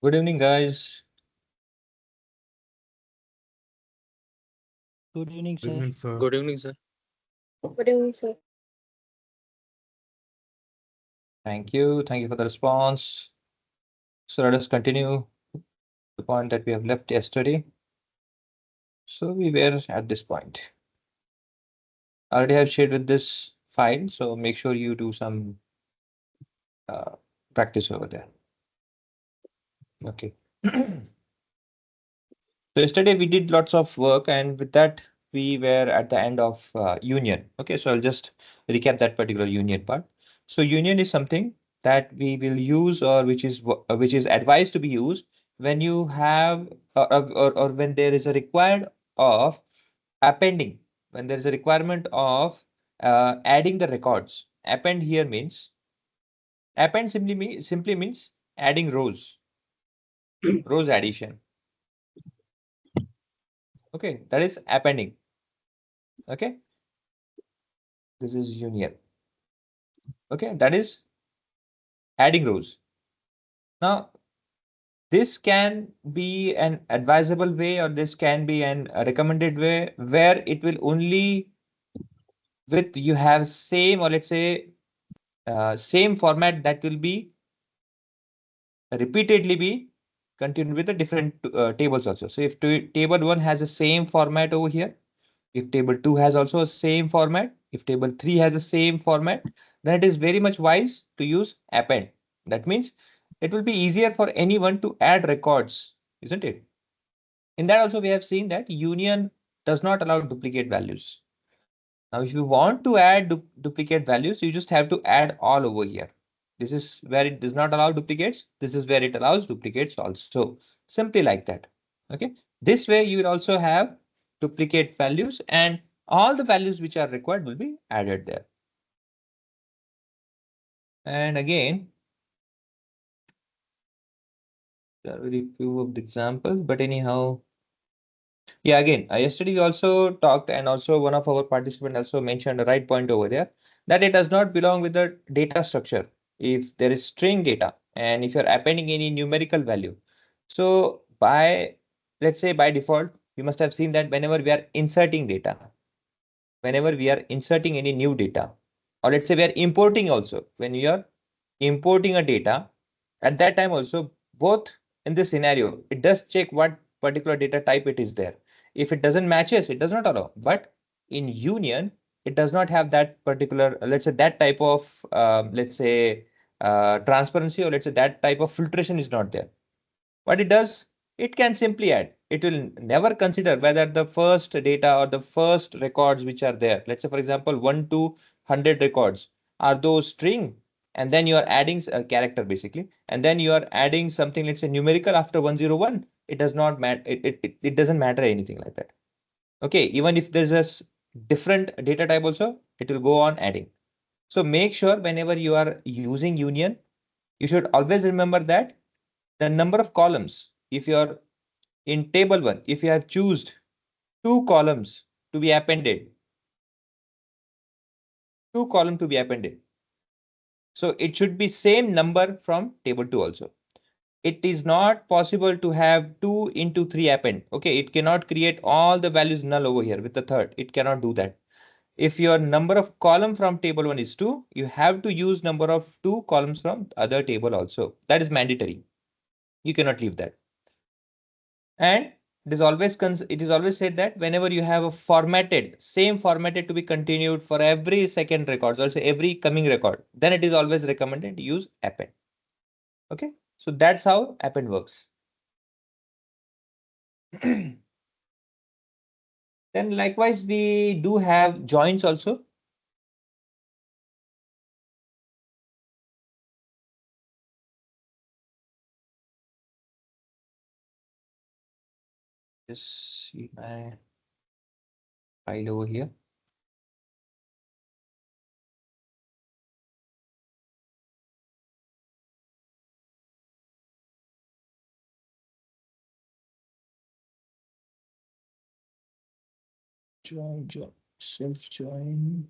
Good evening, guys. Good evening, Good sir. evening, sir. Good evening, sir. Good evening, sir. Thank you. Thank you for the response. So let us continue the point that we have left yesterday. So we were at this point. I already have shared with this file, so make sure you do some uh, practice over there. Okay. So yesterday we did lots of work, and with that we were at the end of union. Okay, so I'll just recap that particular union part. So union is something that we will use, or which is advised to be used when you have or when there is a required of appending, when there is a requirement of adding the records. Append here means append simply means adding rows addition. Okay, that is appending. Okay, this is union. Okay, that is adding rows. Now, this can be an advisable way, or this can be an a recommended way where it will only with you have same, or let's say same format that will be repeatedly be continued with the different tables also. So if table 1 has the same format over here, if table 2 has also a same format, if table 3 has the same format, then it is very much wise to use append. That means it will be easier for anyone to add records, isn't it? In that also we have seen that union does not allow duplicate values. Now, if you want to add duplicate values, you just have to add all over here. This is where it does not allow duplicates. This is where it allows duplicates also. Simply like that. Okay. This way you will also have duplicate values, and all the values which are required will be added there. And again, there are very few of the examples, but anyhow, yeah, again, yesterday we also talked, and also one of our participants also mentioned the right point over there, that it does not belong with the data structure. If there is string data and if you're appending any numerical value. So let's say by default, you must have seen that whenever we are inserting data, whenever we are inserting any new data, or let's say we are importing also, when you are importing a data, at that time also, both in this scenario, it does check what particular data type it is there. If it doesn't matches, it does not allow. But in union, it does not have that particular, let's say that type of, let's say transparency, or let's say that type of filtration is not there. What it does, it can simply add. It will never consider whether the first data or the first records which are there, let's say for example 1 to 100 records, are those string, and then you are adding a character basically, and then you are adding something, let's say numerical after 101. It does not matter. It doesn't matter anything like that. Okay, even if there's a different data type also, it will go on adding. So make sure whenever you are using union, you should always remember that the number of columns, if you are in table 1, if you have chosen 2 columns to be appended, 2 columns to be appended, so it should be same number from table 2 also. It is not possible to have 2 into 3 append. Okay, it cannot create all the values null over here with the third. It cannot do that. If your number of column from table 1 is 2, you have to use number of 2 columns from other table also. That is mandatory. You cannot leave that. And it is always said that whenever you have a same formatted to be continued for every second record, also every coming record, then it is always recommended to use append. Okay, so that's how append works. Then likewise we do have joins also. Just see my file over here. Join, self join,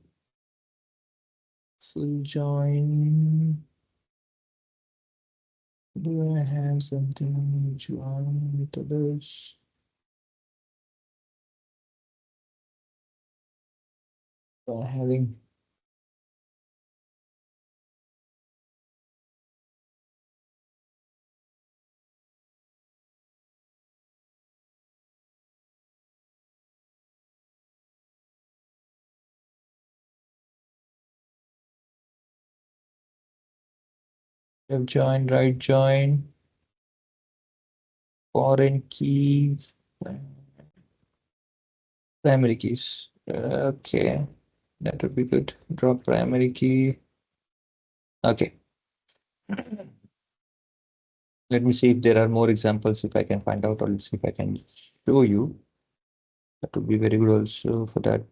full join. Do I have something join with others? Having left join, right join, foreign key, primary keys. Okay, that would be good. Drop primary key. Okay. Let me see if there are more examples, if I can find out, or let's see if I can show you. That would be very good also for that.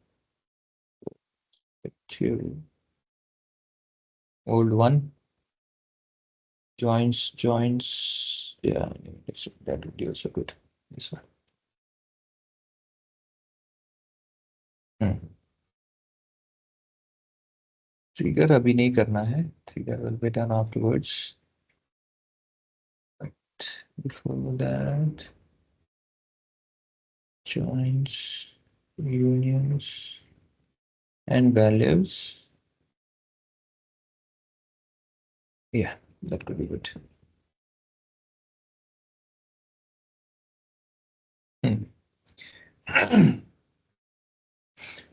Old one. Joins. Yeah, that would be also good. This one. Trigger अभी नहीं करना है. Trigger will be done afterwards. But before that, joins, unions, and values. Yeah, that could be good.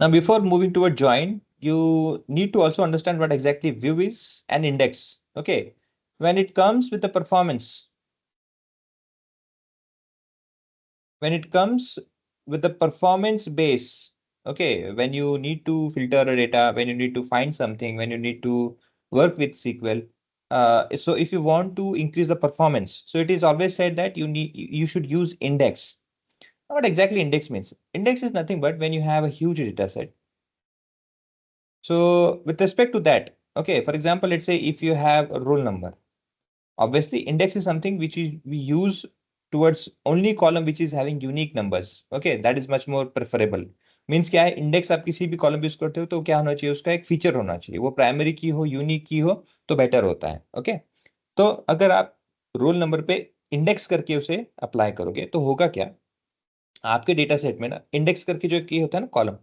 Now, before moving toward join, you need to also understand what exactly view is and index. Okay. When it comes with the performance, base, okay, when you need to filter a data, when you need to find something, when you need to work with SQL, so if you want to increase the performance, so it is always said that you should use index. What exactly index means? Index is nothing but when you have a huge data set. So with respect to that, okay, for example, let's say if you have a roll number, obviously index is something which we use towards only column which is having unique numbers. Okay, that is much more preferable. Means क्या है, index आप किसी भी column use करते हो तो क्या होना चाहिए, उसका एक फीचर होना चाहिए, वो प्राइमरी की हो, यूनिक की हो तो बेटर होता है. ओके, तो अगर आप रोल नंबर पे इंडेक्स करके उसे अप्लाई करोगे तो होगा क्या, आपके डेटा सेट में ना इंडेक्स करके जो की होता है ना कॉलम,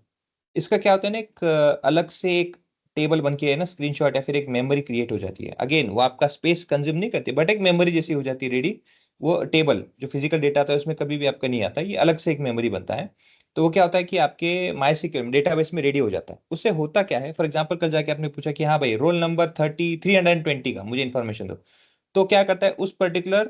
इसका क्या होता है ना, एक अलग से एक टेबल बन के है ना, स्क्रीनशॉट या फिर एक मेमोरी क्रिएट हो जाती है. अगेन वो आपका स्पेस कंज्यूम नहीं करती, बट एक मेमोरी जैसी हो जाती है रेडी. वो टेबल जो फिजिकल डेटा आता है उसमें कभी भी आपका नहीं आता, ये अलग से एक मेमोरी बनता है. तो वो क्या होता है कि आपके माईसीक्यूएल डेटाबेस में रेडी हो जाता है. उससे होता क्या है, फॉर एग्जाम्पल कल जाके आपने पूछा कि हाँ भाई रोल नंबर 320 का मुझे इन्फॉर्मेशन दो, तो क्या करता है उस पर्टिकुलर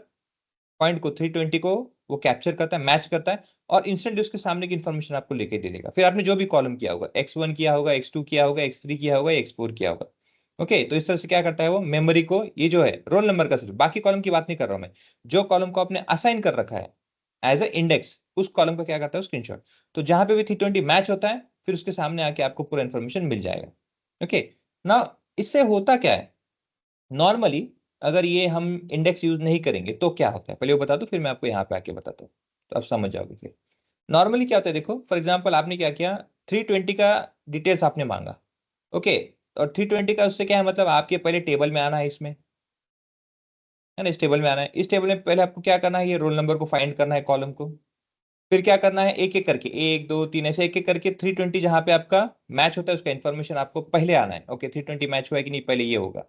पॉइंट को 320 को वो कैप्चर करता है, मैच करता है, और इंस्टेंट उसके सामने की इन्फॉर्मेशन आपको लेके दे देगा. फिर आपने जो भी कॉलम किया होगा, x1 किया होगा, x2 किया होगा, x3 किया होगा, x4 किया होगा. ओके, तो इस तरह से क्या करता है वो मेमोरी को, ये जो है रोल नंबर का, सिर्फ बाकी कॉलम की बात नहीं कर रहा हूं मैं, जो कॉलम को आपने असाइन कर रखा है एज ए इंडेक्स, उस कॉलम का क्या करता है स्क्रीनशॉट. तो जहां पे भी 320 मैच होता है फिर उसके सामने आके आपको पूरा इन्फॉर्मेशन मिल जाएगा. ओके, ना इससे होता क्या है नॉर्मली, अगर ये हम इंडेक्स यूज नहीं करेंगे तो क्या होता है, पहले वो बता दो फिर मैं आपको यहाँ पे आके बताता हूँ, तो आप समझ जाओगे. फिर नॉर्मली क्या होता है, देखो फॉर एग्जांपल आपने क्या किया, 320 का डिटेल्स आपने मांगा. ओके, और 320 का उससे क्या है मतलब, आपके पहले टेबल में आना है, इसमें है ना, इस टेबल में आना है. इस टेबल में पहले आपको क्या करना है, ये रोल नंबर को फाइंड करना है, कॉलम को. फिर क्या करना है, एक एक करके, एक दो तीन ऐसे एक एक करके 320 जहां पे आपका मैच होता है उसका इन्फॉर्मेशन आपको पहले आना है. ओके, 320 मैच हुआ है कि नहीं, पहले ये होगा.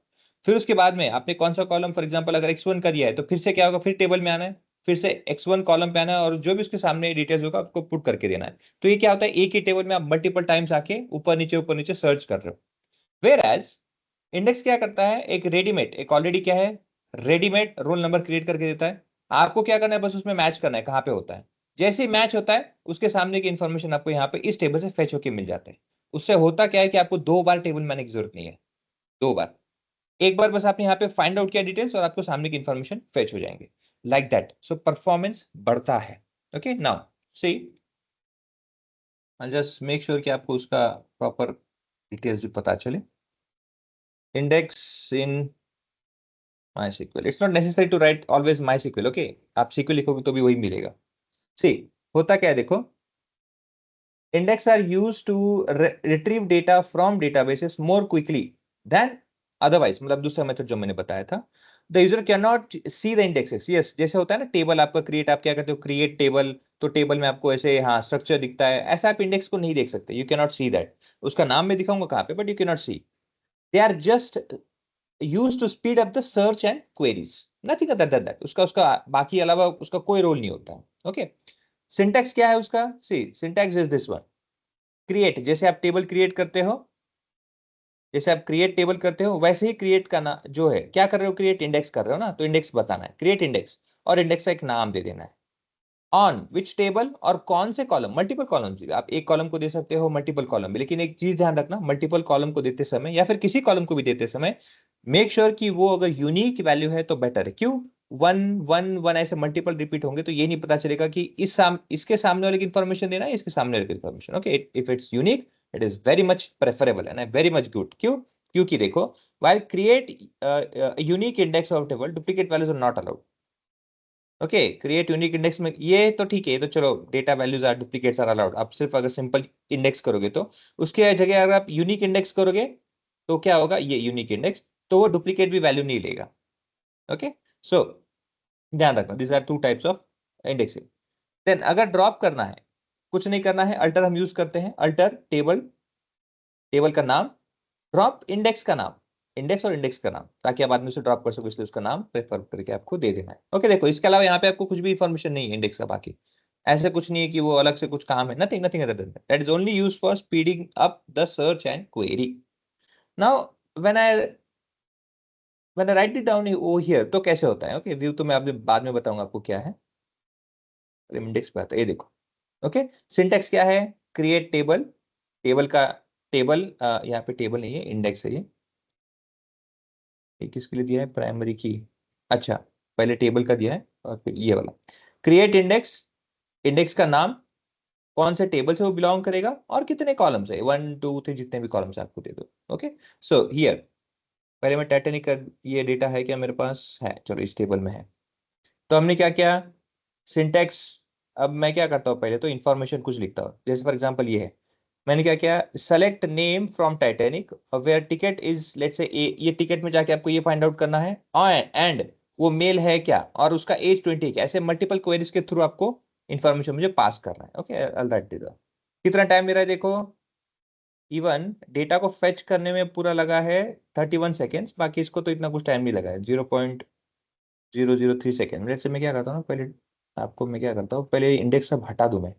फिर उसके बाद में आपने कौन सा कॉलम, फॉर एग्जांपल अगर x1 का दिया है तो फिर से क्या होगा, फिर टेबल में आना है, फिर से x1 कॉलम पे आना है, और जो भी उसके सामने डिटेल्स होगा आपको पुट करके देना है. तो ये क्या होता है, एक ही टेबल में आप मल्टीपल टाइम्स आके ऊपर नीचे सर्च कर रहे हो. वेयर एज इंडेक्स क्या करता है, एक रेडीमेड, एक ऑलरेडी क्या है, रेडीमेड रोल नंबर क्रिएट करके देता है. आपको क्या करना है, बस उसमें मैच करना है कहां पे होता है. जैसे ही मैच होता है उसके सामने की इंफॉर्मेशन आपको यहाँ पे इस टेबल से फेच होके मिल जाता है. उससे होता क्या है कि आपको दो बार टेबल में आने की जरूरत नहीं है, दो बार, एक बार बस आपने यहाँ पे फाइंड आउट किया डिटेल्स और आपको सामने की इंफॉर्मेशन फेच हो जाएंगे. लाइक दैट, सो परफॉर्मेंस बढ़ता है. Okay, now see I just make sure कि आपको उसका प्रॉपर डिटेल्स भी पता चले. Index in MySQL. It's not necessary to write always MySQL. Okay, आप SQL लिखोगे तो भी वही मिलेगा. See, होता क्या है देखो, index are used to retrieve data from databases more quickly than otherwise. मतलब दूसरा मेथड जो मैंने बताया था, the user can not see the indexes. Yes, जैसे होता है ना टेबल आपका क्रिएट, आप क्या करते हो क्रिएट टेबल, तो टेबल में आपको ऐसे हाँ स्ट्रक्चर दिखता है, ऐसा आप इंडेक्स को नहीं देख सकते, you can not see that. उसका नाम मैं दिखाऊंगा कहाँ पे, but you can not see. They are just use to speed up the search and queries, nothing other than that. उसका उसका बाकी अलावा उसका कोई रोल नहीं होता। ओके, सिंटैक्स क्या है उसका? See syntax is this one. Create, जैसे आप टेबल क्रिएट करते हो, जैसे आप क्रिएट टेबल करते हो वैसे ही क्रिएट का ना जो है क्या कर रहे हो, क्रिएट इंडेक्स कर रहे हो ना, तो इंडेक्स बताना है, क्रिएट इंडेक्स, और इंडेक्स का एक नाम दे देना है। ऑन विच टेबल, और कौन से कॉलम, मल्टीपल कॉलम। आप एक कॉलम को दे सकते हो, मल्टीपल कॉलम भी, लेकिन एक चीज ध्यान रखना, मल्टीपल कॉलम को देते समय या फिर किसी कॉलम को भी देते समय मेक श्योर कि वो अगर यूनिक वैल्यू है तो बेटर है। क्यों? वन वन वन ऐसे मल्टीपल रिपीट होंगे तो ये नहीं पता चलेगा कि इसके सामने वाले की इंफॉर्मेशन देना है, इसके सामने वाले की information. Okay, if it's unique it is very much preferable and very much good. क्यों? क्योंकि देखो, while create unique index of table, duplicate values are not allowed. Okay, create unique index में ये तो ठीक है, ये तो चलो data values are duplicates are allowed. आप सिर्फ अगर सिंपल इंडेक्स करोगे तो उसके जगह अगर आप यूनिक इंडेक्स करोगे तो क्या होगा, ये यूनिक इंडेक्स, तो वो डुप्लीकेट भी वैल्यू नहीं लेगा। ओके, सो ध्यान रखना, this are two types of indexing. Then अगर ड्रॉप करना है, कुछ नहीं करना है, अल्टर हम यूज करते हैं, अल्टर टेबल, टेबल का नाम, ड्रॉप इंडेक्स का नाम, इंडेक्स और इंडेक्स का नाम, ताकि आप आदमी से ड्रॉप कर सको, इसलिए उसका नाम प्रेफर करके आपको दे देना है। ओके, देखो इसके अलावा यहाँ पे आपको कुछ भी इंफॉर्मेशन नहीं है इंडेक्स का, बाकी ऐसे कुछ नहीं है कि वो अलग से कुछ काम है, nothing nothing other than that is only used for speeding up the search and query. Now when I when I right it down over here, तो कैसे होता है? ओके, व्यू तो मैं अभी बाद में बताऊंगा आपको क्या है, इंडेक्स पे आता है, ये देखो। ओके, सिंटेक्स क्या है? क्रिएट टेबल, टेबल का टेबल, यहाँ पे टेबल नहीं है, इंडेक्स है ये किसके लिए दिया है, प्राइमरी की। अच्छा, पहले टेबल का दिया है और फिर ये वाला क्रिएट इंडेक्स, इंडेक्स का नाम, कौन से टेबल से वो बिलोंग करेगा और कितने कॉलम्स है, 1 2 3, जितने भी कॉलम्स आपको दे दो। ओके, सो हियर पहले मैं टाइटेनिक का ये डेटा है क्या मेरे पास है, चलो इस टेबल में है। तो हमने क्या किया, सिंटेक्स। अब मैं क्या करता हूँ, पहले तो इन्फॉर्मेशन कुछ लिखता हूँ, जैसे फॉर एग्जांपल ये है, मैंने क्या किया, select name from Titanic where ticket is let's say A, ये टिकट में जाके आपको ये फाइंड आउट करना है, एंड वो मेल है क्या और उसका एज 20 क्या, ऐसे मल्टीपल क्वेरीज के थ्रू आपको इन्फॉर्मेशन मुझे पास करना है। Okay, I right this. कितना टाइम मेरा है देखो, इवन डेटा को फेच करने में पूरा लगा है 31 सेकेंड्स, बाकी इसको तो इतना कुछ टाइम नहीं लगा है, 0.003 सेकेंड। लेट्स से मैं क्या करता हूँ पहले, आपको मैं क्या करता हूँ पहले इंडेक्स सब हटा दूं, मैं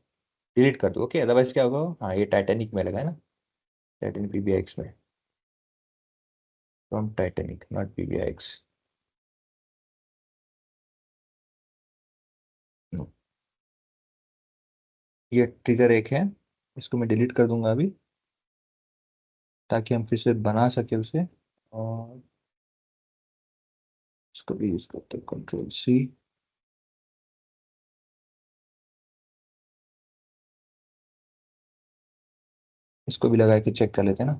डिलीट कर दूं। ओके, अदरवाइज क्या होगा, हाँ ये टाइटैनिक में लगा है ना, टाइटैनिक पीबीआईएक्स में, फ्रॉम टाइटैनिक नॉट पीबीआईएक्स। ये ट्रिगर एक है, इसको मैं डिलीट कर दूंगा अभी, ताकि हम फिर से बना सके उसे। और इसको भी यूज करते हैं, कंट्रोल C। इसको भी लगा के चेक कर लेते हैं ना,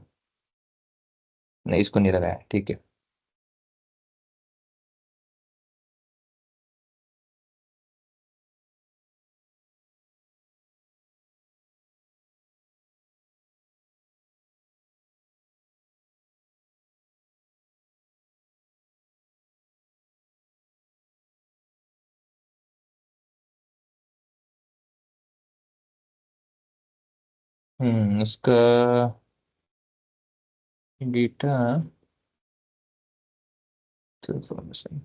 नहीं इसको नहीं लगाया, ठीक है। इसका डेटा इंफॉर्मेशन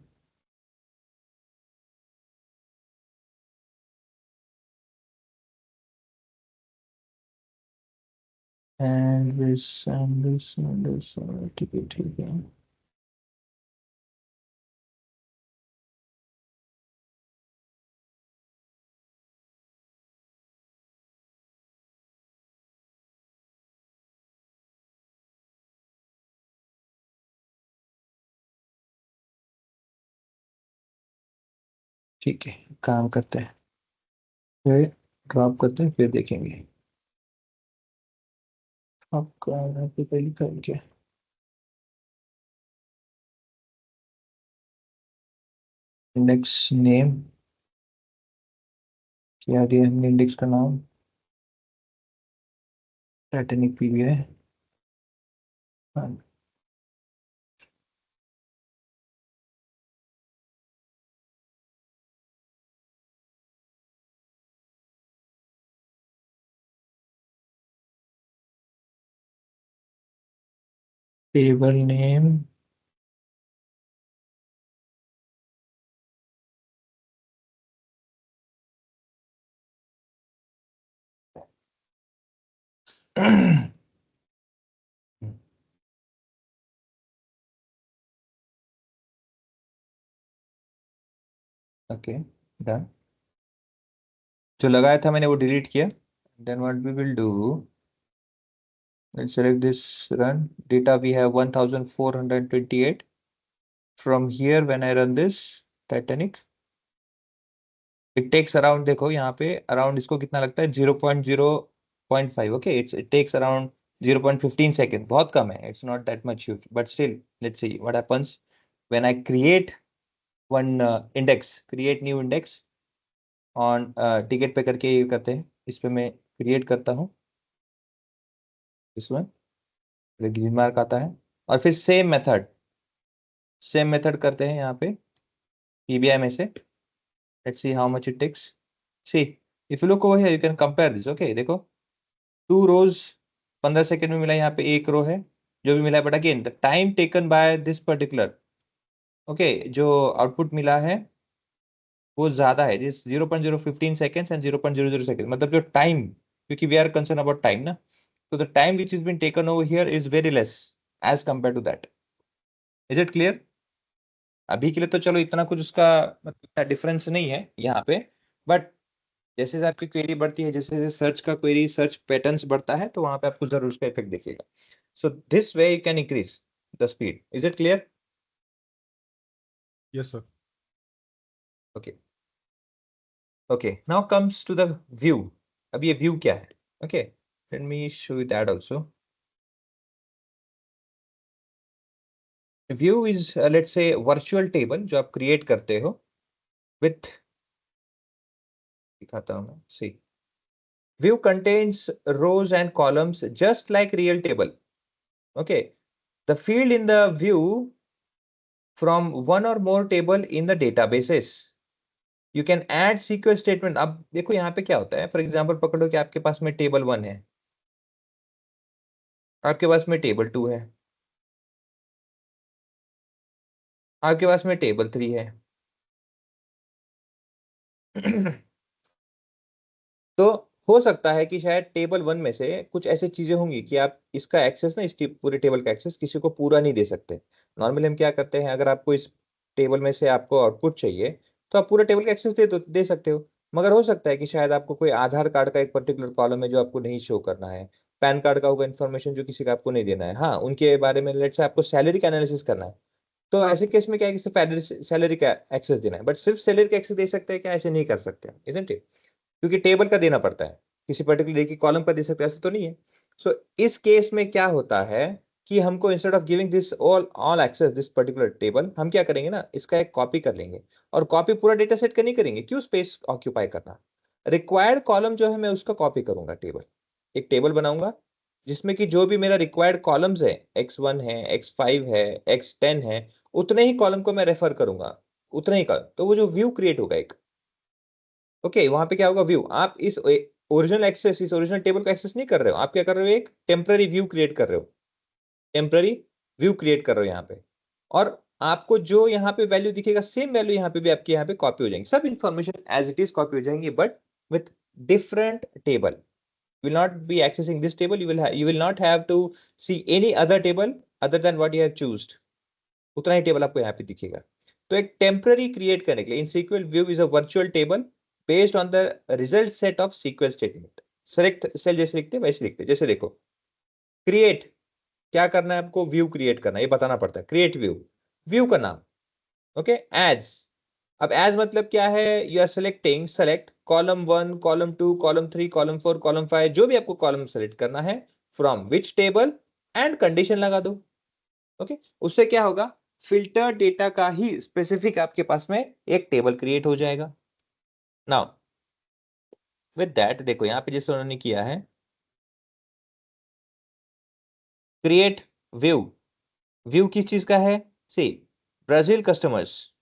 एंड दिस ठीक है ठीक है। ठीक है, काम करते हैं, फिर ड्रॉप करते हैं, फिर देखेंगे आपका यहाँ पे पहले लिखा है क्या, इंडेक्स नेम, क्या दिया हमने इंडेक्स का नाम, टाइटैनिक पीबीआई। हाँ, टेबल नेम ओके डन। जो लगाया था मैंने वो डिलीट किया। Then what we will do, let's select this run data, we have 1428 from here when I run this Titanic it takes around, देखो यहाँ पे अराउंड इसको कितना लगता है 0.0.5। Okay it takes around 0.15 second, बहुत कम है, it's not that much huge but still let's see what happens when I create one index, create new index on ticket पे करके ये करते हैं। इस पे मैं क्रिएट करता हूँ, इसमें ग्रीन मार्क आता है और फिर सेम मेथड करते हैं यहाँ पे पीबीआई में से। Let's see how much it takes. See if you look over here you can compare this. Okay देखो 2 रोज 15 सेकेंड में मिला, यहाँ पे एक रो है जो भी मिला है, but again the time taken by this particular okay जो आउटपुट मिला है वो ज्यादा है, जिस 0.015 सेकेंड्स एंड 0.00 सेकेंड, मतलब जो टाइम, क्योंकि we are concern about time ना, तो the time which is been taken over here is very less as compare to that. Is it clear? अभी के लिए तो चलो इतना कुछ उसका मतलब डिफरेंस नहीं है यहाँ पे, बट जैसे जैसे आपकी क्वेरी बढ़ती है, जैसे जैसे सर्च का क्वेरी सर्च पैटर्न्स बढ़ता है, तो वहां पे आपको जरूर उसका इफेक्ट दिखेगा। So this way you can increase the speed. Is it clear? Yes, sir. Okay okay now comes to the view. अब ये व्यू क्या है? Okay let me show you that also. View is let's say virtual table जो आप create करते हो with, दिखाता हूं मैं, सी view contains rows and columns just like real table. Okay, the field in the view from one or more table in the databases. You can add SQL statement। अब देखो यहाँ पे क्या होता है, फॉर एग्जांपल पकड़ो कि आपके पास में टेबल 1 है, आपके पास में टेबल 2 है, आपके पास में टेबल 3 है। तो हो सकता है कि शायद टेबल 1 में से कुछ ऐसी चीजें होंगी कि आप इसका एक्सेस ना, इस पूरे टेबल का एक्सेस किसी को पूरा नहीं दे सकते। नॉर्मली हम क्या करते हैं, अगर आपको इस टेबल में से आपको आउटपुट चाहिए तो आप पूरा टेबल का एक्सेस दे सकते हो। मगर हो सकता है कि शायद आपको कोई आधार कार्ड का एक पर्टिकुलर कॉलम है जो आपको नहीं शो करना है, पैन कार्ड का होगा इन्फॉर्मेशन जो किसी का आपको नहीं देना है, हाँ उनके बारे में लेट्स से आपको सैलरी का एनालिसिस करना है, तो ऐसे केस में क्या है कि सिर्फ सैलरी का एक्सेस देना है, बट सिर्फ सैलरी का एक्सेस दे सकते हैं क्या? ऐसे नहीं कर सकते, इजंट इट? क्योंकि टेबल का देना पड़ता है, किसी पर्टिकुलर एक ही कॉलम का दे सकते हैं ऐसे तो नहीं है। सो इस केस में क्या होता है कि हमको instead of giving this all access this particular table, हम क्या करेंगे ना, इसका एक कॉपी कर लेंगे। और कॉपी पूरा डेटा सेट का नहीं करेंगे, क्यों स्पेस ऑक्यूपाई करना। रिक्वायर्ड कॉलम जो है मैं उसका कॉपी करूंगा, टेबल, एक टेबल बनाऊंगा जिसमें कि जो भी मेरा रिक्वायर्ड कॉलम्स है, x1 है, x5 है, x10 है, उतने ही कॉलम को मैं रेफर करूंगा, उतने ही का, तो वो जो व्यू क्रिएट होगा एक, ओके वहां पे क्या होगा, व्यू, आप इस ओरिजिनल एक्सेस, इस ओरिजिनल टेबल का एक्सेस नहीं कर रहे हो, आप क्या कर रहे हो, एक टेम्पररी व्यू क्रिएट कर रहे हो, टेम्पररी व्यू क्रिएट कर रहे हो यहाँ पे। और आपको जो यहाँ पे वैल्यू दिखेगा सेम वैल्यू यहाँ पे भी आपके यहाँ पे कॉपी हो जाएंगे, सब information as it is copy हो जाएंगी, but with different table. You will not be accessing this table, you will not have to see any other table other than what you have chosen। उतना ही table आपको यहाँ पे दिखेगा। तो एक temporary create करने के लिए in SQL view is a virtual table based on the result set of SQL statement. Select cell जैसे लिखते हैं वैसे लिखते हैं, जैसे देखो क्रिएट, क्या करना है आपको, व्यू क्रिएट करना है, ये बताना पड़ता है, क्रिएट व्यू, व्यू का नाम, ओके एज। अब एज मतलब क्या है, you are selecting, select column 1, column 2, column 3, column 4, column 5, जो भी आपको कॉलम सेलेक्ट करना है, from which table, and condition लगा दो। ओके उससे क्या होगा, फिल्टर डेटा का ही स्पेसिफिक आपके पास में एक टेबल क्रिएट हो जाएगा। नाउ विद दैट देखो यहाँ पे जिस उन्होंने किया है, क्रिएट व्यू, व्यू किस चीज का है, see Brazil customers,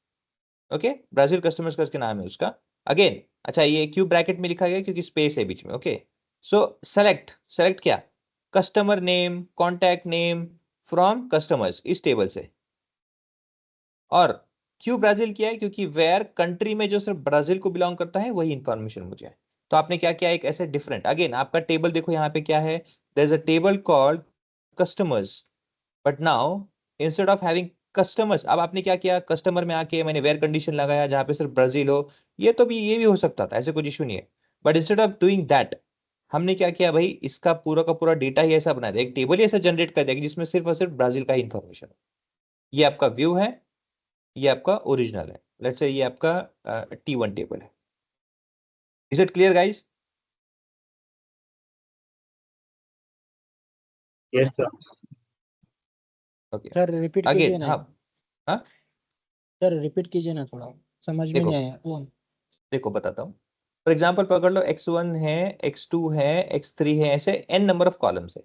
okay Brazil customers का नाम है उसका। अगेन अच्छा ये क्यों ब्रैकेट में लिखा गया, क्योंकि स्पेस है बीच में। ओके सो सेलेक्ट, सेलेक्ट क्या, customer name, contact name, from customers इस टेबल से। और क्यों ब्राजील किया है? क्योंकि वेयर कंट्री में जो सिर्फ ब्राजील को बिलोंग करता है वही इंफॉर्मेशन मुझे है। तो आपने क्या किया, एक ऐसे डिफरेंट, अगेन आपका टेबल देखो यहाँ पे क्या है, there is a table called customers, but now instead of having customers, अब आपने क्या किया, कस्टमर में आके मैंने वेयर कंडीशन लगाया जहां पे सिर्फ ब्राजील हो। ये तो भी, ये भी हो सकता था, ऐसे कोई इशू नहीं है। But instead of doing that, हमने क्या किया भाई, इसका पूरा का पूरा डेटा ही ऐसा बना दिया, एक टेबल ही ऐसा जनरेट कर दिया कि जिसमें सिर्फ और सिर्फ ब्राजील का ही इंफॉर्मेशन है। ये आपका व्यू है, ये आपका ओरिजिनल है, लेट्स से ये आपका T1 टेबल है। Is it clear guys? Yes sir. Okay. Sir repeat कीजिए अगेन ना। हाँ, हाँ सर रिपीट कीजिए ना, थोड़ा समझ में देखो, नहीं आया वो। देखो बताता हूँ। फॉर एग्जाम्पल पकड़ लो, x1 है, x2 है, x3 है, ऐसे n नंबर ऑफ कॉलम्स है।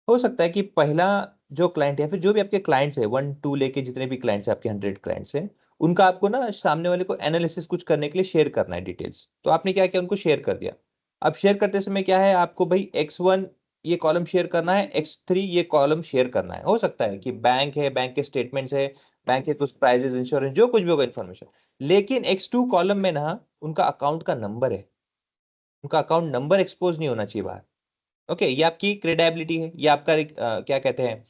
हो सकता है कि पहला जो क्लाइंट या फिर जो भी आपके क्लाइंट्स है, 1 2 लेके जितने भी क्लाइंट्स है आपके 100 क्लाइंट्स हैं, उनका आपको ना सामने वाले को एनालिसिस कुछ करने के लिए शेयर करना है डिटेल्स। तो आपने क्या किया, उनको शेयर कर दिया। अब शेयर करते समय क्या है, आपको भाई x1 ये कॉलम शेयर करना है, x3 ये कॉलम शेयर करना है। हो सकता है कि बैंक है, बैंक के स्टेटमेंट्स है, बैंक के कुछ प्राइजेस, इंश्योरेंस, जो कुछ भी होगा इन्फॉर्मेशन। लेकिन x2 कॉलम में ना उनका अकाउंट का नंबर है, उनका अकाउंट नंबर एक्सपोज नहीं होना चाहिए बाहर। ओके, ये आपकी क्रेडिबिलिटी है, ये आपका क्या कहते हैं,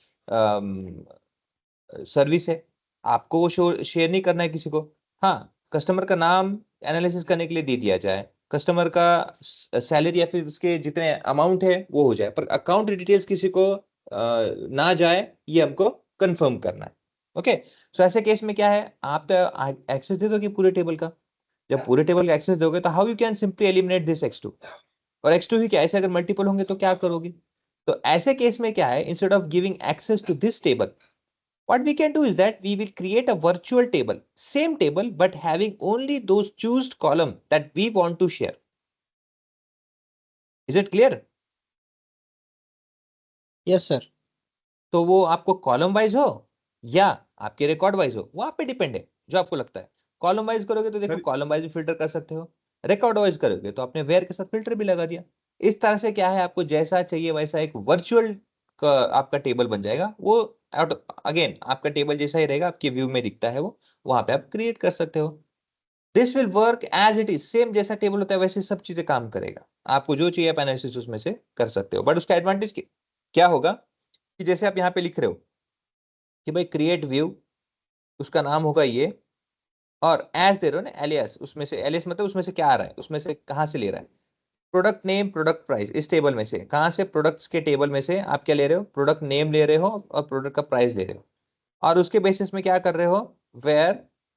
सर्विस है। आपको वो शेयर नहीं करना है किसी को। हाँ, कस्टमर का नाम एनालिसिस करने के लिए दे दिया जाए, कस्टमर का सैलरी या फिर उसके जितने अमाउंट है वो हो जाए, पर अकाउंट डिटेल्स किसी को ना जाए, ये हमको कंफर्म करना है। ओके, सो ऐसे केस में क्या है, आप तो एक्सेस दे दोगे पूरे टेबल का। जब पूरे टेबल का एक्सेस दोगे तो how you can simply eliminate this x2, और x2 ही क्या, ऐसे अगर मल्टीपल होंगे तो क्या करोगे? तो ऐसे केस में क्या है, instead of giving access to this table, what we can do is that we will create a virtual table, same table but having only those chosen column that we want to share. Is it clear? Yes sir. तो वो आपको column wise हो या आपके record wise हो, वो आप पे डिपेंड है, जो आपको लगता है। कॉलम वाइज करोगे तो देखो कॉलम वाइज भी फिल्टर कर सकते हो, रिकॉर्ड वाइज करोगे तो आपने वेयर के साथ फिल्टर भी लगा दिया। इस तरह से क्या है, आपको जैसा चाहिए वैसा एक वर्चुअल आपका टेबल बन जाएगा। वो अगेन आपका टेबल जैसा ही रहेगा, आपके व्यू में दिखता है वो, वहां पे आप क्रिएट कर सकते हो। This will work as it is, same जैसा टेबल होता है वैसे सब चीजें काम करेगा। आपको जो चाहिए आप एनालिसिस उसमें से कर सकते हो। बट उसका एडवांटेज क्या होगा कि जैसे आप यहाँ पे लिख रहे हो कि भाई क्रिएट व्यू, उसका नाम होगा ये, और एज दे रहे हो ना एलियास, उसमें से एलियास मतलब उसमें से क्या आ रहा है, उसमें से कहाँ से ले रहा है, प्रोडक्ट नेम प्रोडक्ट प्राइस, इस टेबल में से कहाँ से, प्रोडक्ट्स के टेबल में से आप क्या ले रहे हो, प्रोडक्ट नेम ले रहे हो और प्रोडक्ट का प्राइस ले रहे हो। और उसके बेसिस में क्या कर रहे हो, वेयर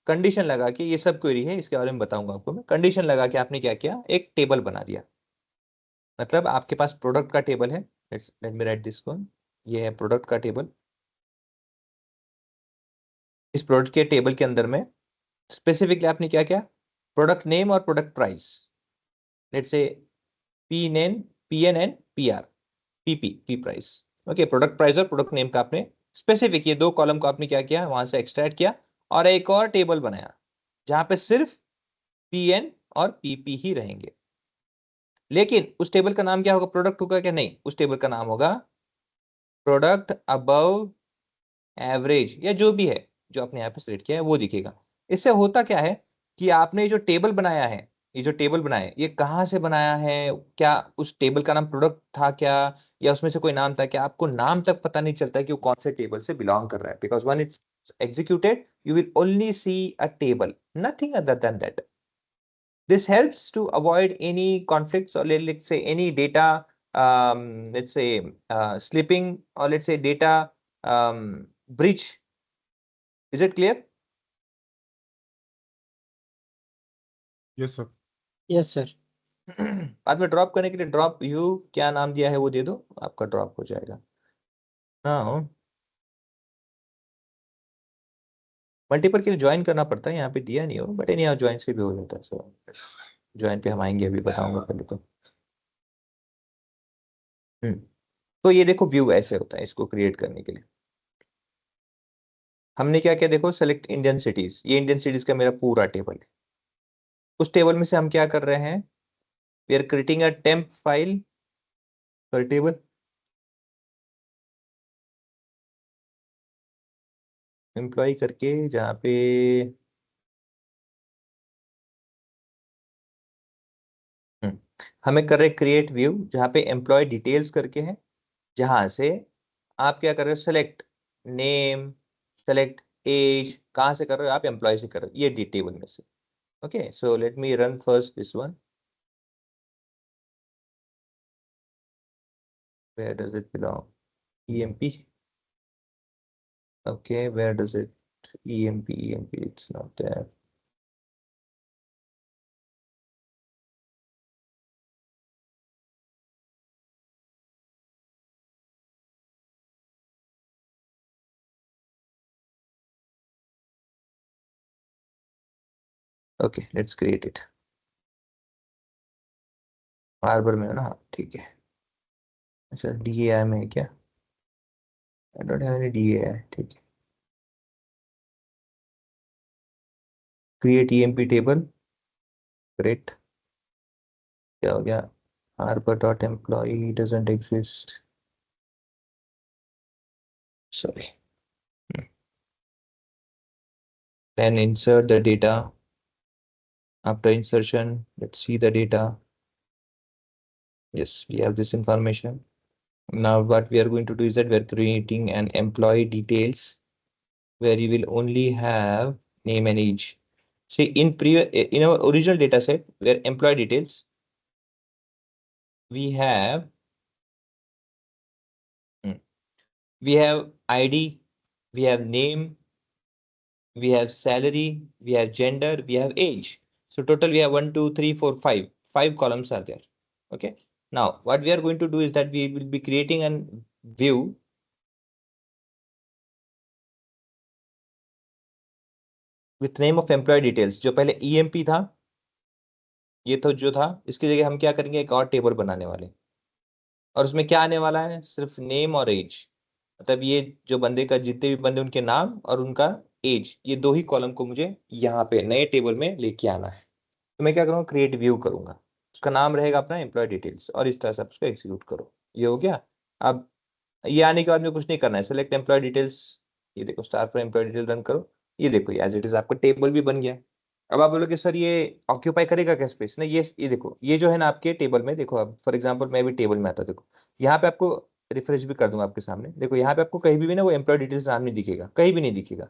कंडीशन लगा के, ये सब क्वेरी है इसके बारे में बताऊंगा आपको मैं, कंडीशन लगा के आपने क्या किया, एक टेबल बना दिया। मतलब आपके पास प्रोडक्ट का टेबल है, let me right this one, ये है प्रोडक्ट का टेबल। इस प्रोडक्ट के टेबल के अंदर में स्पेसिफिकली आपने क्या किया, प्रोडक्ट नेम और product price, let's say PNN PR, P price. Okay, product price और प्रोडक्ट नेम का आपने स्पेसिफिक ये दो कॉलम को आपने क्या किया, वहां से एक्सट्रैक्ट किया और एक और टेबल बनाया जहां पे सिर्फ PN और PP ही रहेंगे। लेकिन उस टेबल का नाम क्या होगा, प्रोडक्ट होगा क्या, नहीं, उस टेबल का नाम होगा प्रोडक्ट अबव एवरेज, या जो भी है जो आपने यहाँ पे सिलेक्ट किया है वो दिखेगा। इससे होता क्या है कि आपने जो टेबल बनाया है, ये जो टेबल बनाया है ये कहाँ से बनाया है, क्या उस टेबल का नाम प्रोडक्ट था क्या, या उसमें से कोई नाम था क्या, आपको नाम तक पता नहीं चलता है कि वो कौन से टेबल से बिलोंग कर रहा है, because one it's executed you will only see a table, nothing other than that. This helps to avoid any conflicts, or let's say any data, let's say slipping, or let's say data breach. Is it clear? Yes sir. Yes sir. बाद में drop करने के लिए drop you क्या नाम दिया है वो दे दो, आपका ड्रॉप हो जाएगा। हाँ, मल्टीपल के लिए ज्वाइन करना पड़ता है, यहाँ पे दिया नहीं हो, बट एनी ज्वाइन से भी हो जाता है। सो ज्वाइन पे हम आएंगे, अभी बताऊंगा पहले तो। हम्म, तो ये देखो व्यू ऐसे होता है, इसको क्रिएट करने के लिए हमने क्या किया, देखो सेलेक्ट इंडियन सिटीज, ये इंडियन सिटीज का मेरा पूरा टेबल है। उस टेबल में से हम क्या कर रहे हैं, we are creating a temp file पर टेबल। एम्प्लॉय करके जहाँ पे हमें कर रहे क्रिएट व्यू, जहाँ पे एम्प्लॉय डिटेल्स करके है, जहां से आप क्या कर रहे हो, सेलेक्ट नेम, सेलेक्ट एज, कहाँ से कर रहे हो आप, एम्प्लॉय से कर रहे हो, ये डी टेबल में से। Okay, so let me run first this one. Where does it belong? EMP. Okay, where does it? EMP, it's not there. Okay, let's create it. Harbour में है ना, हाँ ठीक है। अच्छा, DAI में है क्या? I don't have any DAI, ठीक है। Create EMP table. Great. क्या हो गया? Harbor.employee doesn't exist. Sorry. Then insert the data. After insertion, let's see the data. Yes, we have this information. Now what we are going to do is that we are creating an employee details where you will only have name and age. See, in our original data set where employee details, we have ID, we have name, we have salary, we have gender, we have age. So total we have 1, 2, 3, 4, 5. 5 columns are there. Okay. Now what we are going to do is that we will be creating a view with name of employee details। जो पहले EMP था, ये तो जो था, इसकी जगह हम क्या करेंगे, एक और टेबल बनाने वाले, और उसमें क्या आने वाला है, सिर्फ नेम और एज। मतलब ये जो बंदे का, जितने भी बंदे, उनके नाम और उनका एज, ये दो ही कॉलम को मुझे यहाँ पे नए टेबल में लेके आना है। तो मैं क्या करूँगा, क्रिएट व्यू करूंगा, उसका नाम रहेगा अपना एम्प्लॉय डिटेल्स, और इस तरह से आप उसको एग्जीक्यूट करो। ये हो गया। अब ये आने के बाद में कुछ नहीं करना है, सेलेक्ट एम्प्लॉय डिटेल्स, ये देखो स्टार पर एम्प्लॉय डिटेल रन करो, ये देखो एज इट इज आपका टेबल भी बन गया। अब आप बोलोगे सर ये ऑक्यूपाई करेगा क्या स्पेस? नहीं, ये देखो, ये जो है ना आपके टेबल में, देखो अब फॉर एग्जांपल मैं भी टेबल में आता, देखो यहाँ पे आपको रिफ्रेश भी कर दूंगा आपके सामने, देखो यहाँ पे आपको कहीं भी ना वो एम्प्लॉय डिटेल्स नाम नहीं दिखेगा, कहीं भी नहीं दिखेगा।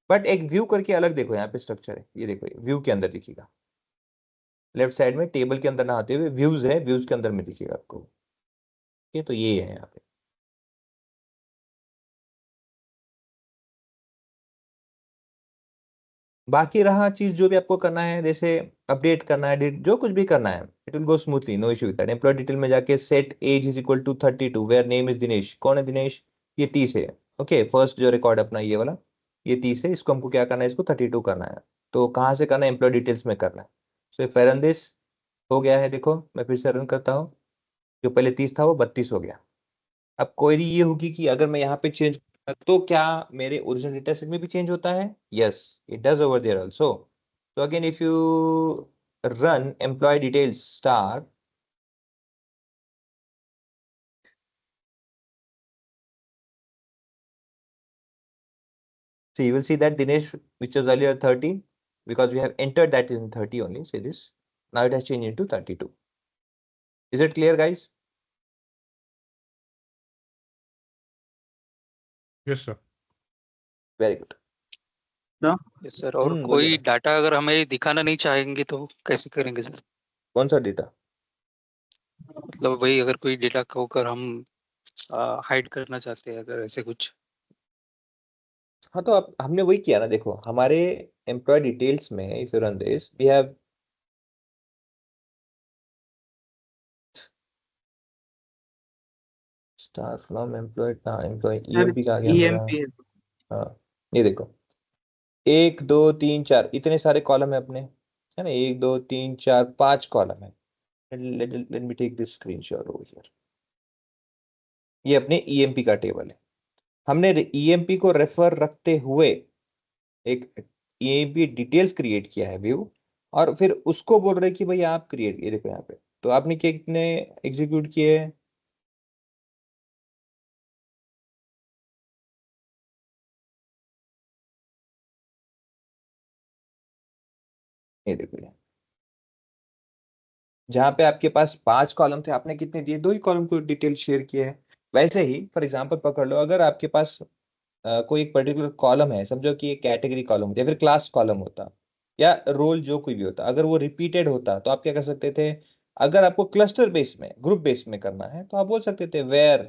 बट एक व्यू करके अलग देखो, यहाँ पे स्ट्रक्चर है, ये देखो व्यू के अंदर दिखेगा, लेफ्ट साइड में टेबल के अंदर ना आते हुए व्यूज है, व्यूज के अंदर में दिखेगा आपको। ये तो ये है यहाँ पे। बाकी रहा चीज जो भी आपको करना है, जैसे अपडेट करना है, जो कुछ भी करना है, it will go smoothly, no issue with that. Employee detail में जाके set age is equal to 32, where name is Dinesh. कौन है दिनेश? ये 30 है। ओके, फर्स्ट जो रिकॉर्ड अपना ये वाला, ये 30 है, इसको हमको क्या करना है, इसको 32 करना है। तो कहाँ से करना है, एम्प्लॉय डिटेल्स में करना है। So if I run this, हो गया है, देखो मैं फिर से रन करता हूँ, जो पहले 30 था वो 32 हो गया। अब क्वेरी ये होगी कि अगर मैं यहाँ पे चेंज, तो क्या मेरे ओरिजिनल डेटा सेट में भी चेंज होता है? Yes, it does over there also. तो again if you run employ details star, so you will see that Dinesh, which was earlier 30, because we have entered that in 30 only, say this, now it has changed into 32. Is it clear guys? Yes, sir. Very good. Yes sir. और बोलिए कोई ना। Data अगर हमें दिखाना नहीं चाहेंगे तो कैसे करेंगे सर? कौन सा डेटा? मतलब वही, अगर कोई डेटा को अगर हम हाइड करना चाहते हैं, अगर ऐसे कुछ। हाँ, तो अब हमने वही किया ना, देखो हमारे एम्प्लॉय डिटेल्स में, if you run this, we have star from employee, हाँ एम्प्लॉय EMP का आ गया मेरा। हाँ, ये देखो 1 2 3 4 इतने सारे कॉलम है अपने, है ना, 1 2 3 4 5 कॉलम है। Let me take this screenshot over here. ये अपने EMP का टेबल है। हमने EMP को रेफर रखते हुए एक EMP डिटेल्स क्रिएट किया है व्यू, और फिर उसको बोल रहे कि भाई आप क्रिएट, ये देखो यहाँ पे, तो आपने क्या कितने एग्जीक्यूट किए हैं? ये देखो ये, जहां पे आपके पास 5 कॉलम थे, आपने कितने दिए? 2 ही कॉलम को डिटेल शेयर किए हैं। वैसे ही फॉर एग्जांपल पकड़ लो, अगर आपके पास कोई एक पर्टिकुलर कॉलम है, समझो कि एक कैटेगरी कॉलम होता है, फिर क्लास कॉलम होता, या रोल जो कोई भी होता, अगर वो रिपीटेड होता तो आप क्या कर सकते थे? अगर आपको क्लस्टर बेस में, ग्रुप बेस में करना है, तो आप बोल सकते थे where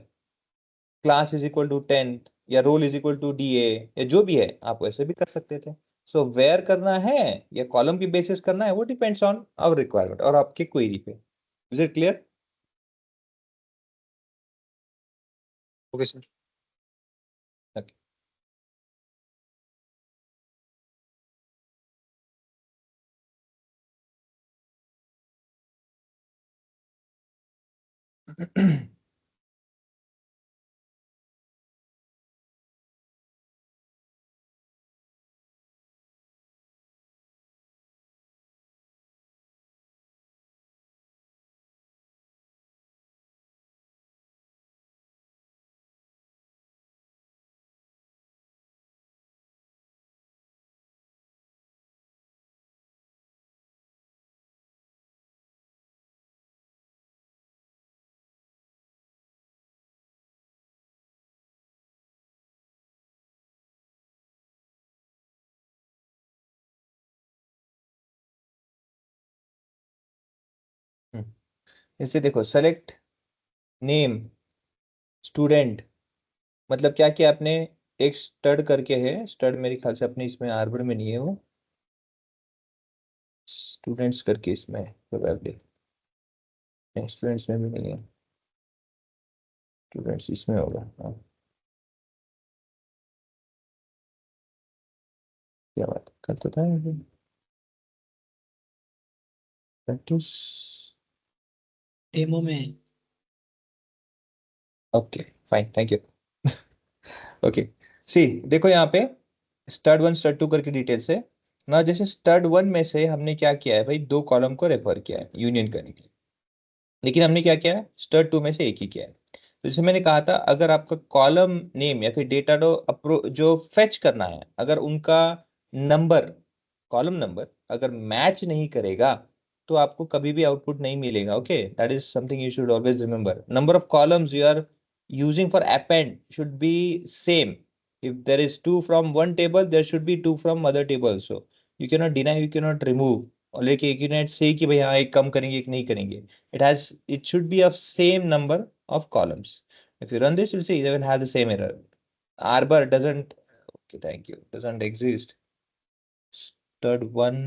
class is equal to 10 या role is equal to DA, या जो भी है आप वैसे भी कर सकते थे। सो वेयर करना है या कॉलम की बेसिस करना है, वो डिपेंड्स ऑन आवर रिक्वायरमेंट और आपके क्वेरी पे। Is it clear? Okay sir. इसे देखो, सेलेक्ट नेम स्टूडेंट, मतलब क्या किया आपने? एक स्टड करके है, स्टड मेरे ख्याल से अपने इसमें आर्बर में नहीं है, वो स्टूडेंट्स करके इसमें प्रोबेबली, स्टूडेंट्स में भी नहीं है, स्टूडेंट्स इसमें होगा। हाँ, क्या बात कल तो था प्रैक्टिस। डेमो में। Okay fine, thank you. Okay, see देखो यहाँ पे स्टड 1 स्टड 2 करके डिटेल से ना, जैसे स्टड 1 में से हमने क्या किया है भाई, 2 कॉलम को रेफर किया है यूनियन करने के लिए, लेकिन हमने क्या किया है, स्टड 2 में से एक ही किया है। तो जैसे मैंने कहा था, अगर आपका कॉलम नेम या फिर डेटा जो फेच करना है, अगर उनका नंबर, कॉलम नंबर अगर मैच नहीं करेगा, तो आपको कभी भी आउटपुट नहीं मिलेगा। Okay, that is something you should always remember. Number of columns you are using for append should be same. If there is 2 from one table, there should be 2 from other table also. You cannot deny, you cannot remove, और लेके you cannot say कि भाई हाँ एक कम करेंगे एक नहीं करेंगे। It should be of same number of columns. If you run this, you'll see they will have the same error. Arbor doesn't, okay, thank you, doesn't exist. Stud 1,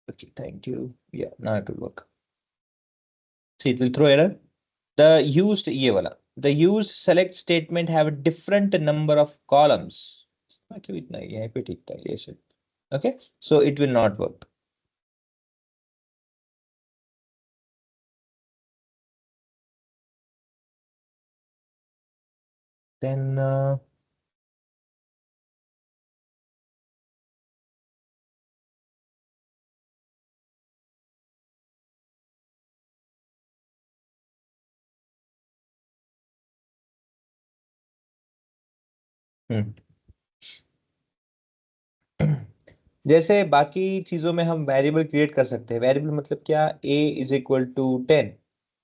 okay, thank you. Yeah, now it will work. See, it will throw error. The used, ये वाला, the used select statement have a different number of columns. क्यों इतना, यहाँ पे ठीक था ये से। Okay, so it will not work. Then जैसे बाकी चीजों में हम वेरिएबल क्रिएट कर सकते हैं। वेरिएबल मतलब क्या? a इज इक्वल टू 10,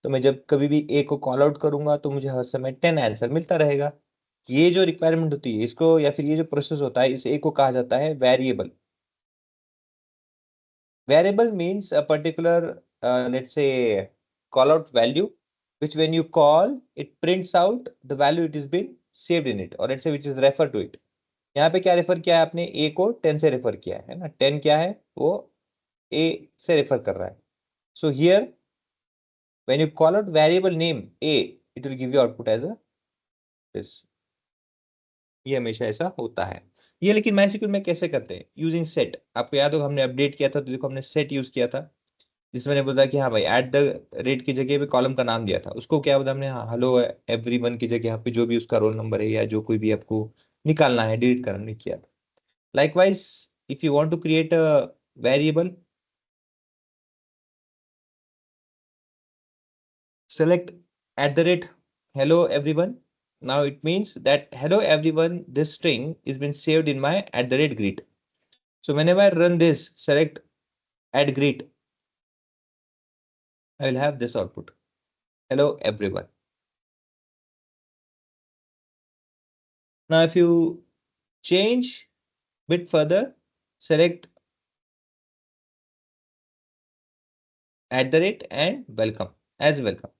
तो मैं जब कभी भी a को कॉल आउट करूंगा तो मुझे हर समय 10 आंसर मिलता रहेगा। ये जो रिक्वायरमेंट होती है इसको, या फिर ये जो प्रोसेस होता है, इस a को कहा जाता है variable. Variable means a particular, let's say, call out value, which when you call, it prints out the value it has been saved in it, or let's say which is refer to it. यहाँ पे क्या refer किया है आपने? a को 10 से refer किया है ना, 10 क्या है वो a से रेफर कर रहा है। So here when you call out variable name a, it will give you output as a this. ये हमेशा ऐसा होता है। ये लेकिन MySQL में कैसे करते हैं? Using set. आपको याद होगा हमने अपडेट किया था, तो देखो हमने सेट यूज किया था, जिसमें मैंने बोला कि हाँ भाई एट द रेट की जगह पे कॉलम का नाम दिया था। उसको क्या बोला हमने? हाँ, हेलो एवरीवन की जगह यहाँ पे जो भी उसका रोल नंबर है या जो कोई भी आपको निकालना है, डिलीट करना नहीं किया था। Likewise if you want to create a variable, select @hello everyone. Now it means that hello everyone, this string is been saved in my @greet. So whenever I run this, select add greet, I will have this output. Hello everyone. Now if you change bit further, select @ and welcome as welcome.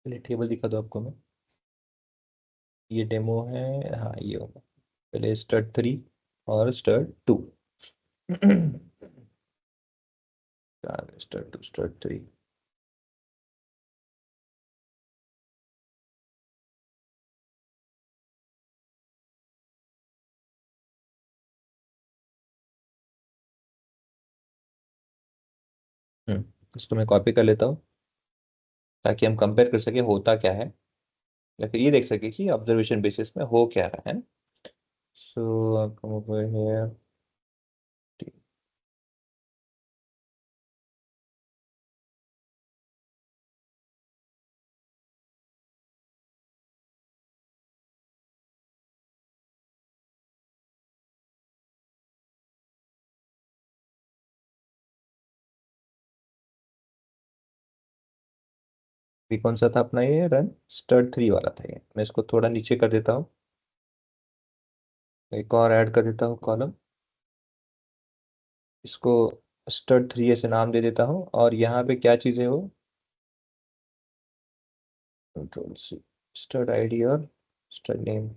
पहले table दिखा दो आपको मैं, ये demo है, हाँ ये होगा। पहले stud3 और stud2 stud2 stud3 इसको मैं कॉपी कर लेता हूँ ताकि हम कंपेयर कर सके होता क्या है, या फिर ये देख सके कि ऑब्जर्वेशन बेसिस में हो क्या रहा है। सो कम ओवर हियर, ये कौन सा था अपना, ये रन stud3 वाला था। ये मैं इसको थोड़ा नीचे कर देता हूँ, एक और ऐड कर देता हूँ कॉलम, इसको stud3 ऐसे नाम दे देता हूँ, और यहाँ पे क्या चीज़ है वो कंट्रोल सी, स्टड आईडी और स्टड नेम।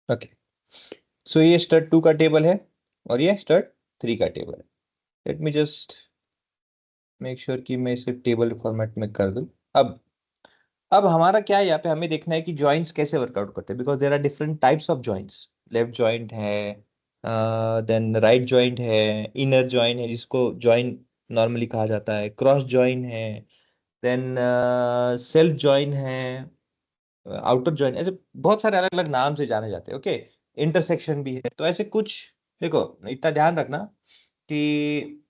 ओके, सो ये stud2 का टेबल है और ये stud3 का टेबल है। लेट मी जस्ट मेक श्योर कि मैं इसे टेबल फॉर्मेट में कर दूं। अब हमारा क्या है, यहाँ पे हमें देखना है कि जॉइंट्स कैसे वर्कआउट करते हैं, because there are different types of joints. Left joint है, देन राइट जॉइंट है, इनर जॉइंट है जिसको जॉइंट नॉर्मली कहा जाता है, क्रॉस जॉइंट है, देन सेल्फ जॉइंट है, आउटर जॉइंट, ऐसे बहुत सारे अलग अलग नाम से जाने जाते हैं। ओके, इंटरसेक्शन भी है। तो ऐसे कुछ, देखो इतना ध्यान रखना कि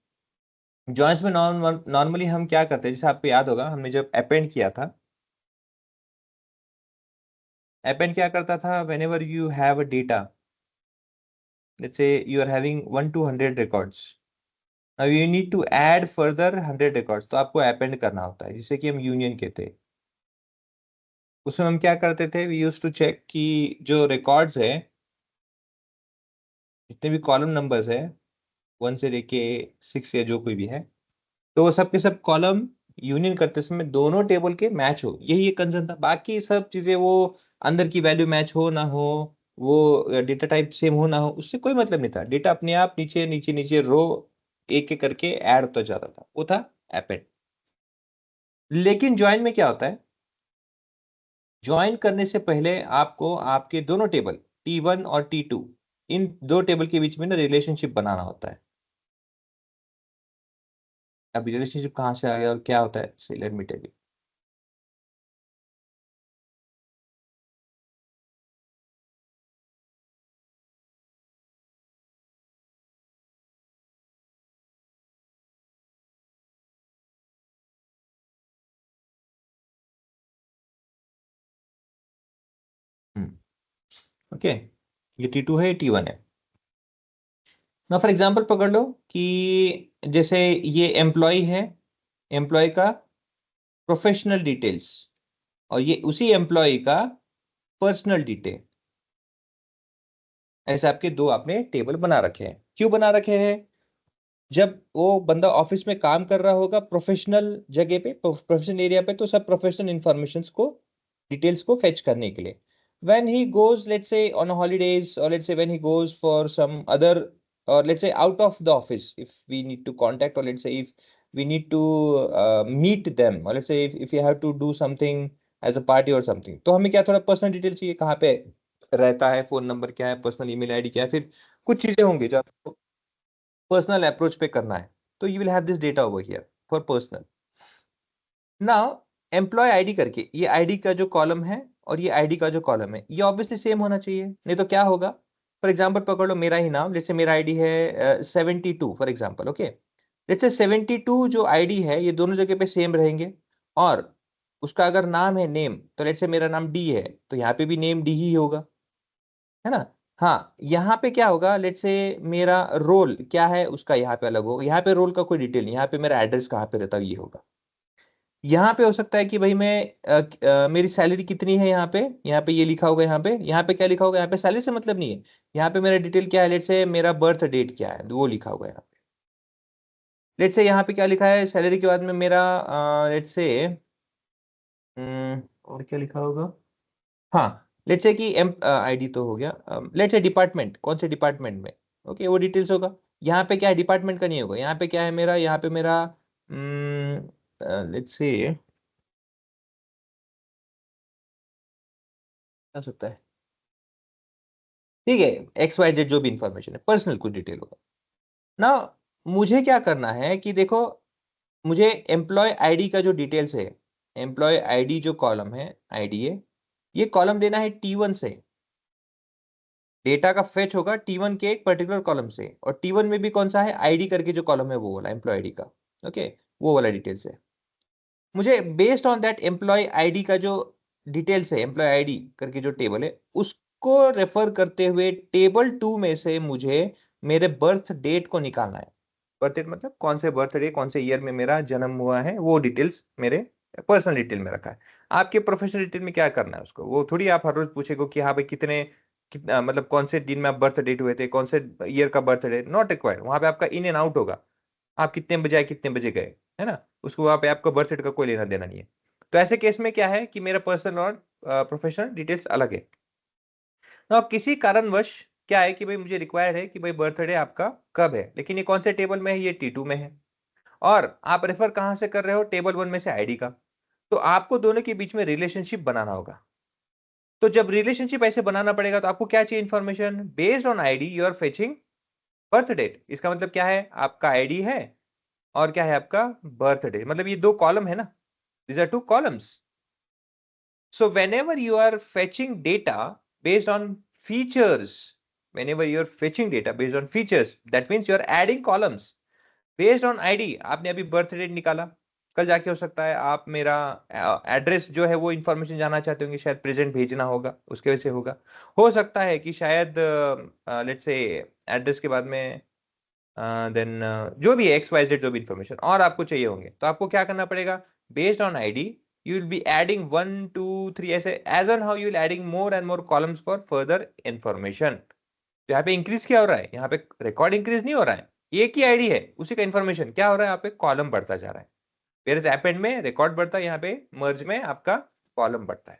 जॉइंट्स में नॉर्मली हम क्या करते हैं, जैसे आपको याद होगा हमने जब अपेंड किया था, अपेंड क्या करता था, whenever you have a data, let's say you are having 1 to 100 records, now you need to add further 100 records, तो आपको अपेंड करना होता है, जिसे कि हम यूनियन कहते हैं। उसमें हम क्या करते थे, we used to check कि जो रिकॉर्ड्स है, जितने भी कॉलम नंबर्स है 1 से लेके 6 या जो कोई भी है, तो वो सब के सब कॉलम यूनियन करते समय दोनों टेबल के मैच हो, यही एक कंसर्न था। बाकी सब चीजें, वो अंदर की वैल्यू मैच हो ना हो, वो डेटा टाइप सेम हो ना हो, उससे कोई मतलब नहीं था। डेटा अपने आप नीचे नीचे नीचे रो एक एक करके ऐड होता जाता था, वो था एपेंड। लेकिन ज्वाइन में क्या होता है, ज्वाइन करने से पहले आपको आपके दोनों टेबल T1 और T2, इन दो टेबल के बीच में ना रिलेशनशिप बनाना होता है। अब रिलेशनशिप कहाँ से आ गया और क्या होता है, let me tell you. Okay, ये T2 है, ये T1 है। ना फॉर एग्जांपल पकड़ लो कि जैसे ये एम्प्लॉय है, एम्प्लॉय का प्रोफेशनल डिटेल्स, और ये उसी एम्प्लॉय का पर्सनल डिटेल। ऐसे आपके दो आपने टेबल बना रखे हैं। क्यों बना रखे हैं? जब वो बंदा ऑफिस में काम कर रहा होगा प्रोफेशनल जगह पे, प्रोफेशनल एरिया पे, तो सब प्रोफेशनल इंफॉर्मेशंस को, डिटेल्स को फेच करने के लिए। when he goes, let's say on a holidays, or let's say when he goes for some other, or let's say out of the office, if we need to contact, or let's say if we need to meet them, or let's say if you have to do something as a party or something, तो हमें क्या थोड़ा personal detail चाहिए, कहाँ पे रहता है, phone number क्या है, पर्सनल ईमेल आईडी क्या है, फिर कुछ चीजें होंगी जो आपको पर्सनल अप्रोच पे करना है, तो you will have this data over here for personal. Now employee ID करके, ये आईडी का जो कॉलम है और ये आईडी का जो कॉलम है, ये ऑब्वियसली सेम होना चाहिए, नहीं तो क्या होगा? फॉर एग्जांपल पकड़ लो मेरा ही नाम, जैसे मेरा आईडी है 72 फॉर एग्जांपल। ओके, जैसे 72 जो आईडी है, ये दोनों जगह पे सेम रहेंगे। और उसका अगर नाम है नेम, तो लेट्स से मेरा नाम डी है, तो यहाँ पे भी नेम डी ही होगा, है ना? हाँ, यहाँ पे क्या होगा, लेट्स से मेरा रोल क्या है उसका यहाँ पे अलग होगा, यहाँ पे रोल का कोई डिटेल नहीं, यहाँ पे मेरा एड्रेस कहाँ पे रहता है ये होगा। यहाँ पे हो सकता है कि भाई मैं मेरी सैलरी कितनी है, यहाँ पे ये लिखा होगा, यहाँ पे क्या लिखा होगा, यहाँ पे सैलरी से मतलब नहीं है, यहाँ पे मेरा डिटेल क्या है, लेट्स से मेरा बर्थ डेट क्या है वो लिखा होगा यहाँ पे। लेट्स से यहाँ पे क्या लिखा है, सैलरी के बाद में मेरा लेट्स से और क्या लिखा होगा, हाँ लेट्स से कि आईडी तो हो गया, लेट्स से डिपार्टमेंट, कौन से डिपार्टमेंट में, ओके वो डिटेल्स होगा। यहाँ पे क्या है, डिपार्टमेंट का नहीं होगा, यहाँ पे क्या है मेरा, यहाँ पे मेरा लेट्स से क्या सकता है, ठीक है, एक्स वाई जेड जो भी इंफॉर्मेशन है, पर्सनल कुछ डिटेल होगा ना। मुझे क्या करना है कि देखो, मुझे एम्प्लॉय आईडी का जो डिटेल्स है, एम्प्लॉय आईडी जो कॉलम है, आईडी है, ये कॉलम देना है T1 से। डेटा का फेच होगा T1 के एक पर्टिकुलर कॉलम से, और T1 में भी कौन सा है, आईडी करके जो कॉलम है वो वाला, एम्प्लॉय आईडी का। ओके, वो वाला डिटेल्स है। मुझे based on that employee ID का जो डिटेल्स है, एम्प्लॉय आईडी करके जो टेबल है, उसको रेफर करते हुए टेबल 2 में से मुझे मेरे बर्थ डेट को निकालना है। बर्थ डेट मतलब कौन से बर्थडे, कौन से ईयर में मेरा जन्म हुआ है, वो डिटेल्स मेरे पर्सनल डिटेल में रखा है। आपके प्रोफेशनल डिटेल में क्या करना है उसको, वो थोड़ी आप हर रोज पूछेगा कि हाँ भाई कितना मतलब कौन से दिन में आप बर्थ डेट हुए थे, कौन से ईयर का बर्थ डेट, नॉट रिक्वायर्ड। वहां पे आपका इन एंड आउट होगा, आप कितने बजे आए, कितने बजे गए, है ना? उसको वहां पे आपका बर्थ डेट का कोई लेना देना नहीं है। तो ऐसे केस में क्या है कि मेरा पर्सनल और प्रोफेशनल डिटेल्स अलग है ना। किसी कारणवश क्या है कि भाई मुझे रिक्वायर्ड है कि भाई बर्थडे आपका कब है, लेकिन ये कौन से टेबल में है, ये T2 में है, और आप रेफर कहां से कर रहे हो, टेबल 1 में से आईडी का। तो आपको दोनों के बीच में रिलेशनशिप बनाना होगा। तो जब रिलेशनशिप ऐसे बनाना पड़ेगा, तो आपको क्या चाहिए, information based on ID you are fetching birth date. इसका मतलब क्या है, आपका आईडी है और क्या है आपका बर्थ डेट, मतलब ये दो कॉलम है ना, these are two columns. So whenever you are fetching data based on features, that means you are adding columns based on ID. आपने अभी बर्थ डेट निकाला, कल जाके हो सकता है आप मेरा एड्रेस जो है वो इंफॉर्मेशन जानना चाहते होंगे, शायद प्रेजेंट भेजना होगा, उसके वजह से होगा। हो सकता है कि शायद लेट्स से एड्रेस के बाद में देन जो भी एक्स वाई जेड जो भी इंफॉर्मेशन और आपको चाहिए होंगे, तो आपको क्या करना पड़ेगा, based on ID you will be adding 1 2 3 ऐसे, as on how you will adding more and more columns for further information. तो यहाँ पे इंक्रीज क्या हो रहा है, यहाँ पे रिकॉर्ड इंक्रीज नहीं हो रहा है, एक ही आईडी है, उसी का इंफॉर्मेशन क्या हो रहा है, यहाँ पे कॉलम बढ़ता जा रहा है। वेयर एपेंड में रिकॉर्ड बढ़ता है, यहाँ पे मर्ज में आपका कॉलम बढ़ता है।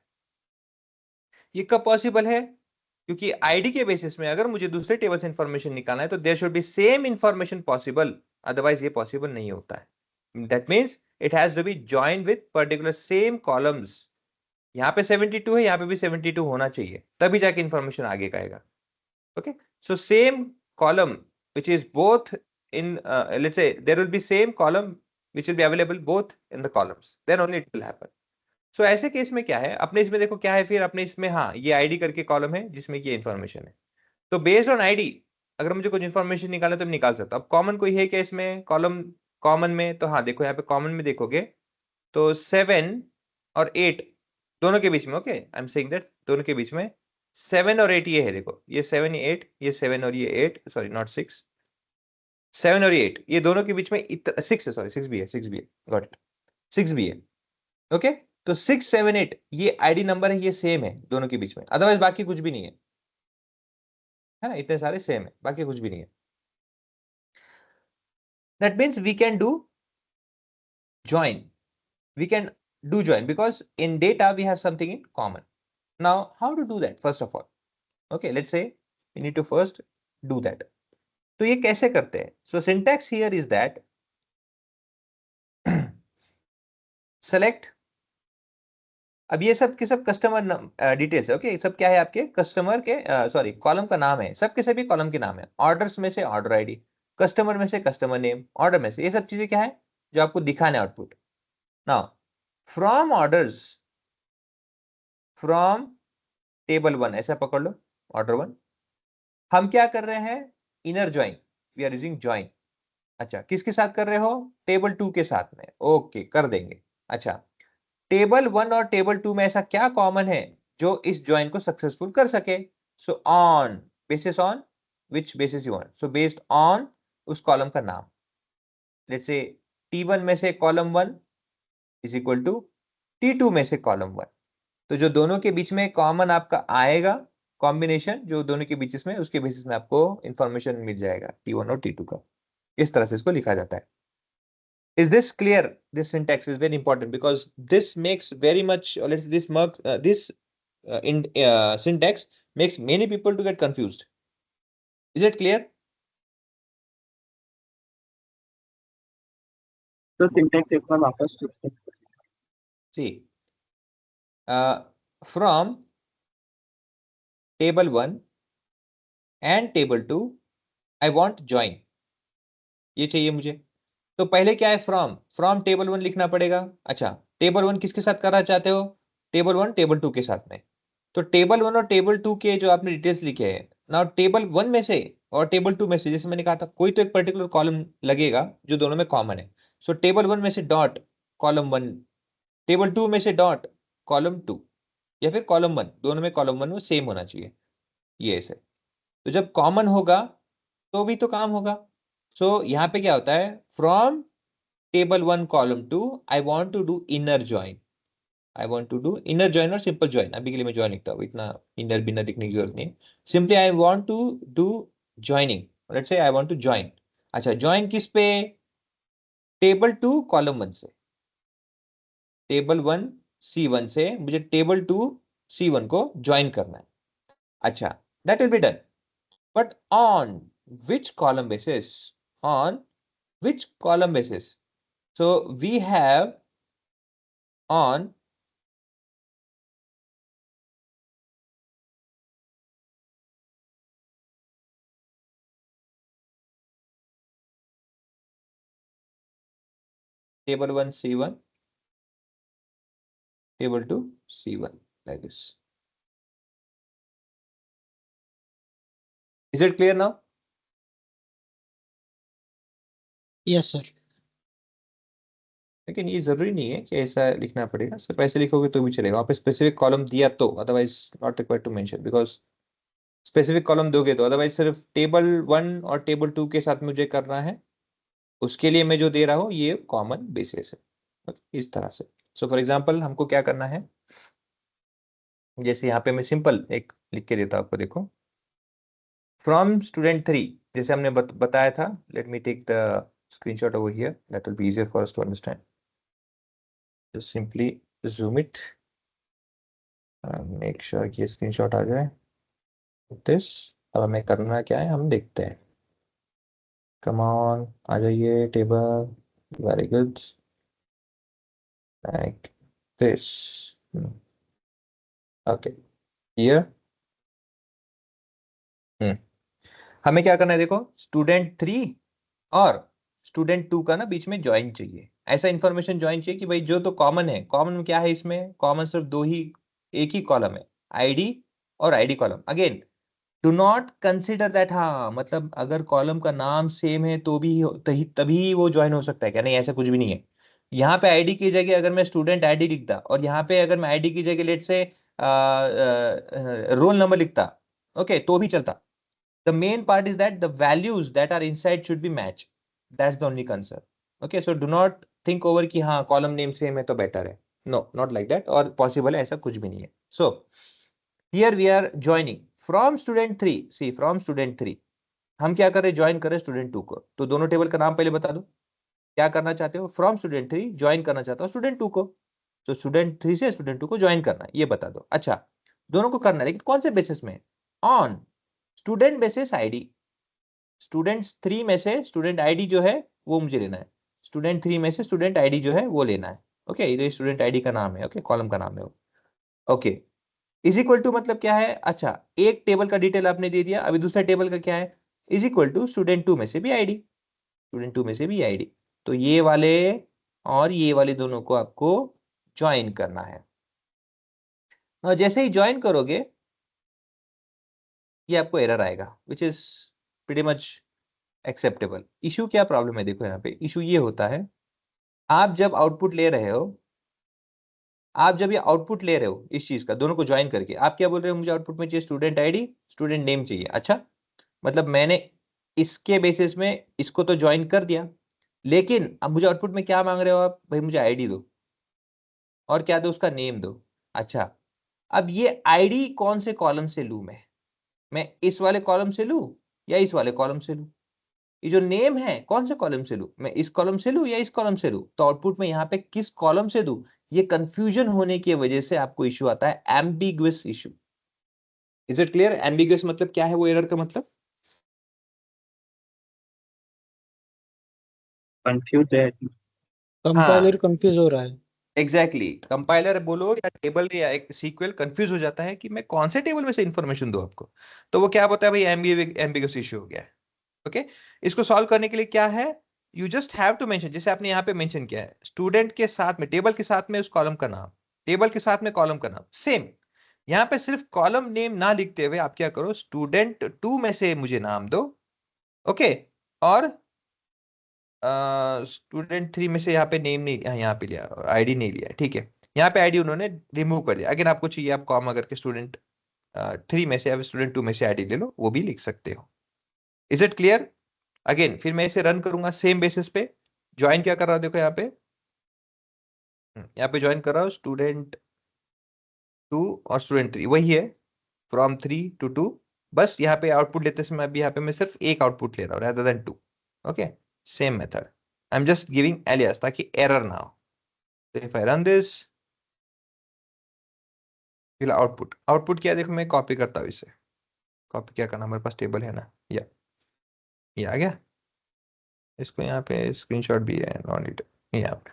ये कब पॉसिबल है, क्योंकि आईडी के बेसिस में अगर मुझे दूसरे टेबल से इंफॉर्मेशन निकालना है, तो there should be same information possible, otherwise ये पॉसिबल नहीं होता है। That means it has to be joined with particular same columns. यहाँ पे 72 है, यहाँ पे भी 72 होना चाहिए, तभी जाके इंफॉर्मेशन आगे का आएगा। Okay, so same column which is both in let's say there will be same column which will be available both in the columns, then only it will happen. So ऐसे केस में क्या है, अपने इसमें देखो क्या है, फिर अपने इसमें हाँ ये आईडी करके कॉलम है जिसमें ये इंफॉर्मेशन है। तो बेस्ड ऑन आईडी अगर मुझे कुछ इंफॉर्मेशन निकालना तो निकाल सकता। अब कॉमन कोई है क्या इसमें कॉलम, कॉमन में तो हाँ देखो यहाँ पे कॉमन में देखोगे तो 7 और 8 दोनों के बीच में, okay I am saying that दोनों के बीच में 7 और 8 ये है, देखो ये 7 8, ये 7 और ये 8, सॉरी नॉट 6, 7 और 8 ये दोनों के बीच में 6 है, सॉरी 6 भी है, 6 भी है, गॉट इट, 6 भी है। ओके, तो 6 7 8 ये आईडी नंबर है, ये सेम है दोनों के बीच में, अदरवाइज बाकी कुछ भी नहीं है, है ना, इतने सारे सेम है, बाकी कुछ भी नहीं है। That means we can do join, we can do join because in data we have something in common. Now how to do that? First of all, okay, let's say we need to first do that. तो ये कैसे करते हैं? So syntax here is that select, अब ये सब के सब कस्टमर डिटेल्स है, ओके, सब क्या है आपके कस्टमर के सॉरी कॉलम का नाम है, सब के सभी कॉलम के नाम है, ऑर्डर्स में से ऑर्डर आईडी, कस्टमर में से कस्टमर नेम, ऑर्डर में से, ये सब चीजें क्या है जो आपको दिखाने output. Now from orders, from table 1 ऐसा पकड़ लो, ऑर्डर 1, हम क्या कर रहे हैं, inner join, we are using join. अच्छा, किसके साथ कर रहे हो, टेबल 2 के साथ में, ओके कर देंगे। अच्छा, टेबल 1 और टेबल 2 में ऐसा क्या कॉमन है जो इस ज्वाइन को सक्सेसफुल कर सके? So on basis on which basis you want, so based on उस कॉलम का नाम, लेट्स से T1 में से column 1 is equal to T2 में से कॉलम 1, तो जो दोनों के बीच में कॉमन आपका आएगा कॉम्बिनेशन, जो दोनों के बीच में, उसके बेसिस में आपको इंफॉर्मेशन मिल जाएगा T1 और T2 का। इस तरह से इसको लिखा जाता है। Is this clear? This syntax is very important because this makes very much, or let's this syntax makes many people to get confused. Is it clear? तो सिंटैक्स एक बार वापस See, from table 1 and table 2, I want join. ये चाहिए मुझे, तो पहले क्या है, फ्रॉम टेबल 1 लिखना पड़ेगा। अच्छा, टेबल 1 किसके साथ करना चाहते हो, टेबल 1 टेबल 2 के साथ में, तो टेबल 1 और टेबल 2 के जो आपने डिटेल्स लिखे हैं, नाउ टेबल 1 में से और टेबल 2 में से, जैसे मैंने कहा था, कोई तो एक पर्टिकुलर कॉलम लगेगा जो दोनों में कॉमन है। सो टेबल 1 में से डॉट कॉलम 1, टेबल 2 में से डॉट कॉलम 2, या फिर कॉलम 1, दोनों में कॉलम 1 में सेम होना चाहिए, ये ऐसे। तो जब कॉमन होगा तो भी तो काम होगा। सो यहाँ पे क्या होता है, from table 1 column 2 I want to do inner join, I want to do inner join और सिंपल ज्वाइन, अभी के लिए मैं ज्वाइन लिखता हूँ, इतना इनर बिनर लिखने की जरूरत नहीं है, simply I want to do joining, let's say I want to join. अच्छा, ज्वाइन किस पे, टेबल 2 कॉलम 1 से, टेबल 1 C1 से मुझे टेबल 2 C1 को ज्वाइन करना है। अच्छा, that will be done, but on which column basis, on which column basis? So we have on table 1 C1, table 2 C1, like this. Is it clear now? Yes, sir. लेकिन ये जरूरी नहीं है कि ऐसा लिखना पड़ेगा, सिर्फ ऐसे लिखोगे तो भी चलेगा। आप स्पेसिफिक कॉलम दिया तो, otherwise not required to mention, because specific column दोगे तो, अदरवाइज सिर्फ टेबल 1 और टेबल 2 के साथ मुझे करना है, उसके लिए मैं जो दे रहा हूं ये कॉमन बेसिस है, इस तरह से। सो फॉर एग्जांपल हमको क्या करना है, जैसे यहाँ पे मैं सिंपल एक लिख के देता हूं आपको, देखो फ्रॉम स्टूडेंट 3, जैसे हमने बताया था, let me take the screenshot over here, that will be easier for us to understand. Just simply zoom it, make sure कि ये स्क्रीनशॉट आ जाए दिस। अब हमें करना क्या है हम देखते हैं, कम ऑन आ जाइए table, very good, like this, okay here. हमें क्या करना है, देखो स्टूडेंट 3 और स्टूडेंट 2 का ना बीच में ज्वाइन चाहिए, ऐसा इंफॉर्मेशन ज्वाइन चाहिए कि भाई जो तो कॉमन है, कॉमन में क्या है, इसमें कॉमन सिर्फ दो ही, एक ही कॉलम है, आईडी और ID column. Again do not consider that, हाँ मतलब अगर कॉलम का नाम सेम है तो भी तभी वो ज्वाइन हो सकता है क्या, नहीं ऐसा कुछ भी नहीं है। यहाँ पे आईडी की जगह अगर मैं स्टूडेंट आईडी लिखता और यहाँ पे अगर मैं आईडी की जगह लेट से रोल नंबर लिखता, ओके, तो भी चलता. The main part is that the values that are inside should be matched. That's the only concern. Okay, so do not think over कि हाँ column name same है तो better है. No, not like that. और possible है, ऐसा कुछ भी नहीं है. So here we are joining from student 3. See, from student 3 हम क्या कर रहे हैं, ज्वाइन कर रहे हैं स्टूडेंट 2 को. तो दोनों टेबल का नाम पहले बता दो, क्या करना चाहते हो. फ्रॉम स्टूडेंट 3 ज्वाइन करना चाहता हो स्टूडेंट 2 को. तो स्टूडेंट 3 से स्टूडेंट 2 को ज्वाइन करना है, ये बता दो. अच्छा, दोनों को करना है, लेकिन कौन से बेसिस में? On student basis ID. Students 3 में से स्टूडेंट आईडी जो है वो मुझे लेना है. स्टूडेंट 3 में से स्टूडेंट आईडी जो है वो लेना है. ओके, ये स्टूडेंट आईडी का नाम है. ओके, कॉलम का नाम है वो. ओके, इज इक्वल टू मतलब क्या है? अच्छा, एक टेबल का डिटेल आपने दे दिया, अभी दूसरा टेबल का क्या है? इज इक्वल टू स्टूडेंट 2 में से भी आईडी. स्टूडेंट 2 में से भी आईडी. तो ये वाले और ये वाले दोनों को आपको ज्वाइन करना है. और जैसे ही ज्वाइन करोगे ये आपको एरर आएगा, which is pretty much acceptable. Issue क्या प्रॉब्लम है? देखो यहाँ पे इशू ये होता है, आप जब आउटपुट ले रहे हो, आप जब ये आउटपुट ले रहे हो इस चीज का, दोनों को ज्वाइन करके, आप क्या बोल रहे हो? मुझे आउटपुट में चाहिए स्टूडेंट आईडी, स्टूडेंट नेम चाहिए. अच्छा, मतलब मैंने इसके बेसिस में इसको तो ज्वाइन कर दिया, लेकिन अब मुझे आउटपुट में क्या मांग रहे हो आप? भाई मुझे आईडी दो, और क्या दो? उसका नेम दो. अच्छा, अब ये आईडी कौन से कॉलम से लूं मैं इस वाले कॉलम से लूं या इस वाले कॉलम से लूं? ये जो नेम है कौन से कॉलम से लूं? मैं इस कॉलम से लूं या इस कॉलम से लूं? तो आउटपुट में यहाँ पे किस कॉलम से दूं, ये कंफ्यूजन होने की वजह से आपको इश्यू आता है, ambiguous issue. Is it clear? Ambiguous मतलब क्या है, वो एरर का मतलब? कंफ्यूज है. कंपाइलर कंफ्यूज हो रहा है. एग्जैक्टली, कंपाइलर बोलो या टेबल या एक सीक्वल कंफ्यूज हो जाता है कि मैं कौन से टेबल में से इंफॉर्मेशन दूं आपको. तो वो क्या होता है भाई, एम्बिगुअस इश्यू हो गया है. ओके, इसको सॉल्व करने के लिए क्या है, you just have to mention, जैसे आपने यहाँ पे मेंशन किया है, स्टूडेंट के साथ में टेबल के साथ में उस कॉलम का नाम, टेबल के साथ में कॉलम का नाम सेम. यहाँ पे सिर्फ कॉलम नेम ना लिखते हुए आप क्या करो, स्टूडेंट 2 में से मुझे नाम दो. ओके, और स्टूडेंट 3 में से यहाँ पे नेम नहीं, यहाँ पे लिया, आईडी नहीं लिया, ठीक है. यहाँ पे आईडी उन्होंने रिमूव कर दिया. अगर आपको चाहिए, आप कॉमा करके स्टूडेंट 3 में से या स्टूडेंट 2 में से आईडी ले लो, वो भी लिख सकते हो. Is it clear? अगेन फिर मैं इसे रन करूंगा सेम बेसिस पे. ज्वाइन क्या कर रहा हूं, देखो यहाँ पे ज्वाइन कर रहा हूं स्टूडेंट 2 और स्टूडेंट 3, वही है, फ्रॉम 3 to 2. बस यहाँ पे आउटपुट लेते समय अभी यहाँ पे मैं सिर्फ एक आउटपुट ले रहा हूँ rather than 2. Okay, same method, I am just giving alias ताकि एरर ना हो. तो इफ आई रन दिस, फिर आउटपुट क्या है देखो, मैं कॉपी करता हूँ इसे. कॉपी क्या करना, हमारे पास टेबल है ना, या ये आ गया. इसको यहाँ पे स्क्रीनशॉट भी है, नॉन इट यहाँ पे.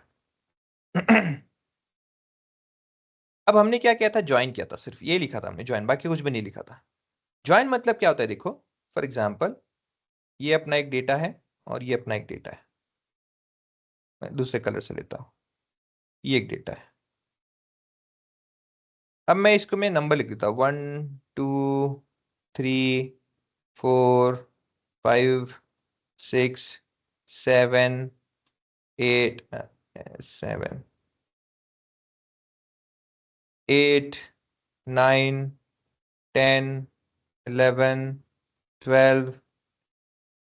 अब हमने क्या किया था, ज्वाइन किया था, सिर्फ ये लिखा था हमने ज्वाइन, बाकी कुछ भी नहीं लिखा था. ज्वाइन मतलब क्या होता है देखो, फॉर एग्जांपल ये अपना एक डेटा है और ये अपना एक डेटा है. मैं दूसरे कलर से लेता हूं, ये एक डेटा है. अब मैं इसको मैं नंबर लिख देता हूं, 1 2 3 4 5 6 7 8 7 8 9 10 11 12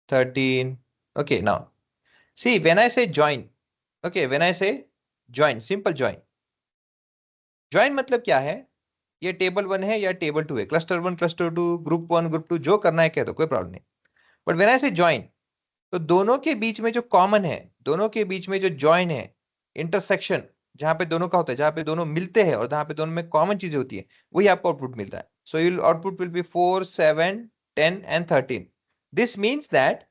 13. Okay, now see, when I say join, okay, when I say join, simple join मतलब क्या है, ये टेबल 1 है या टेबल 2 है, क्लस्टर 1 क्लस्टर 2, ग्रुप 1 ग्रुप 2, जो करना है कह दो, कोई प्रॉब्लम नहीं. बट व्हेन आई से ज्वाइन, तो दोनों के बीच में जो कॉमन है, दोनों के बीच में जो ज्वाइन है, इंटरसेक्शन जहां पे दोनों का होता है, जहां पे दोनों मिलते हैं और जहां पे दोनों में कॉमन चीजें होती है, वही आपको आउटपुट मिलता है. So you'll output will be 4 7 10 and 13. This means that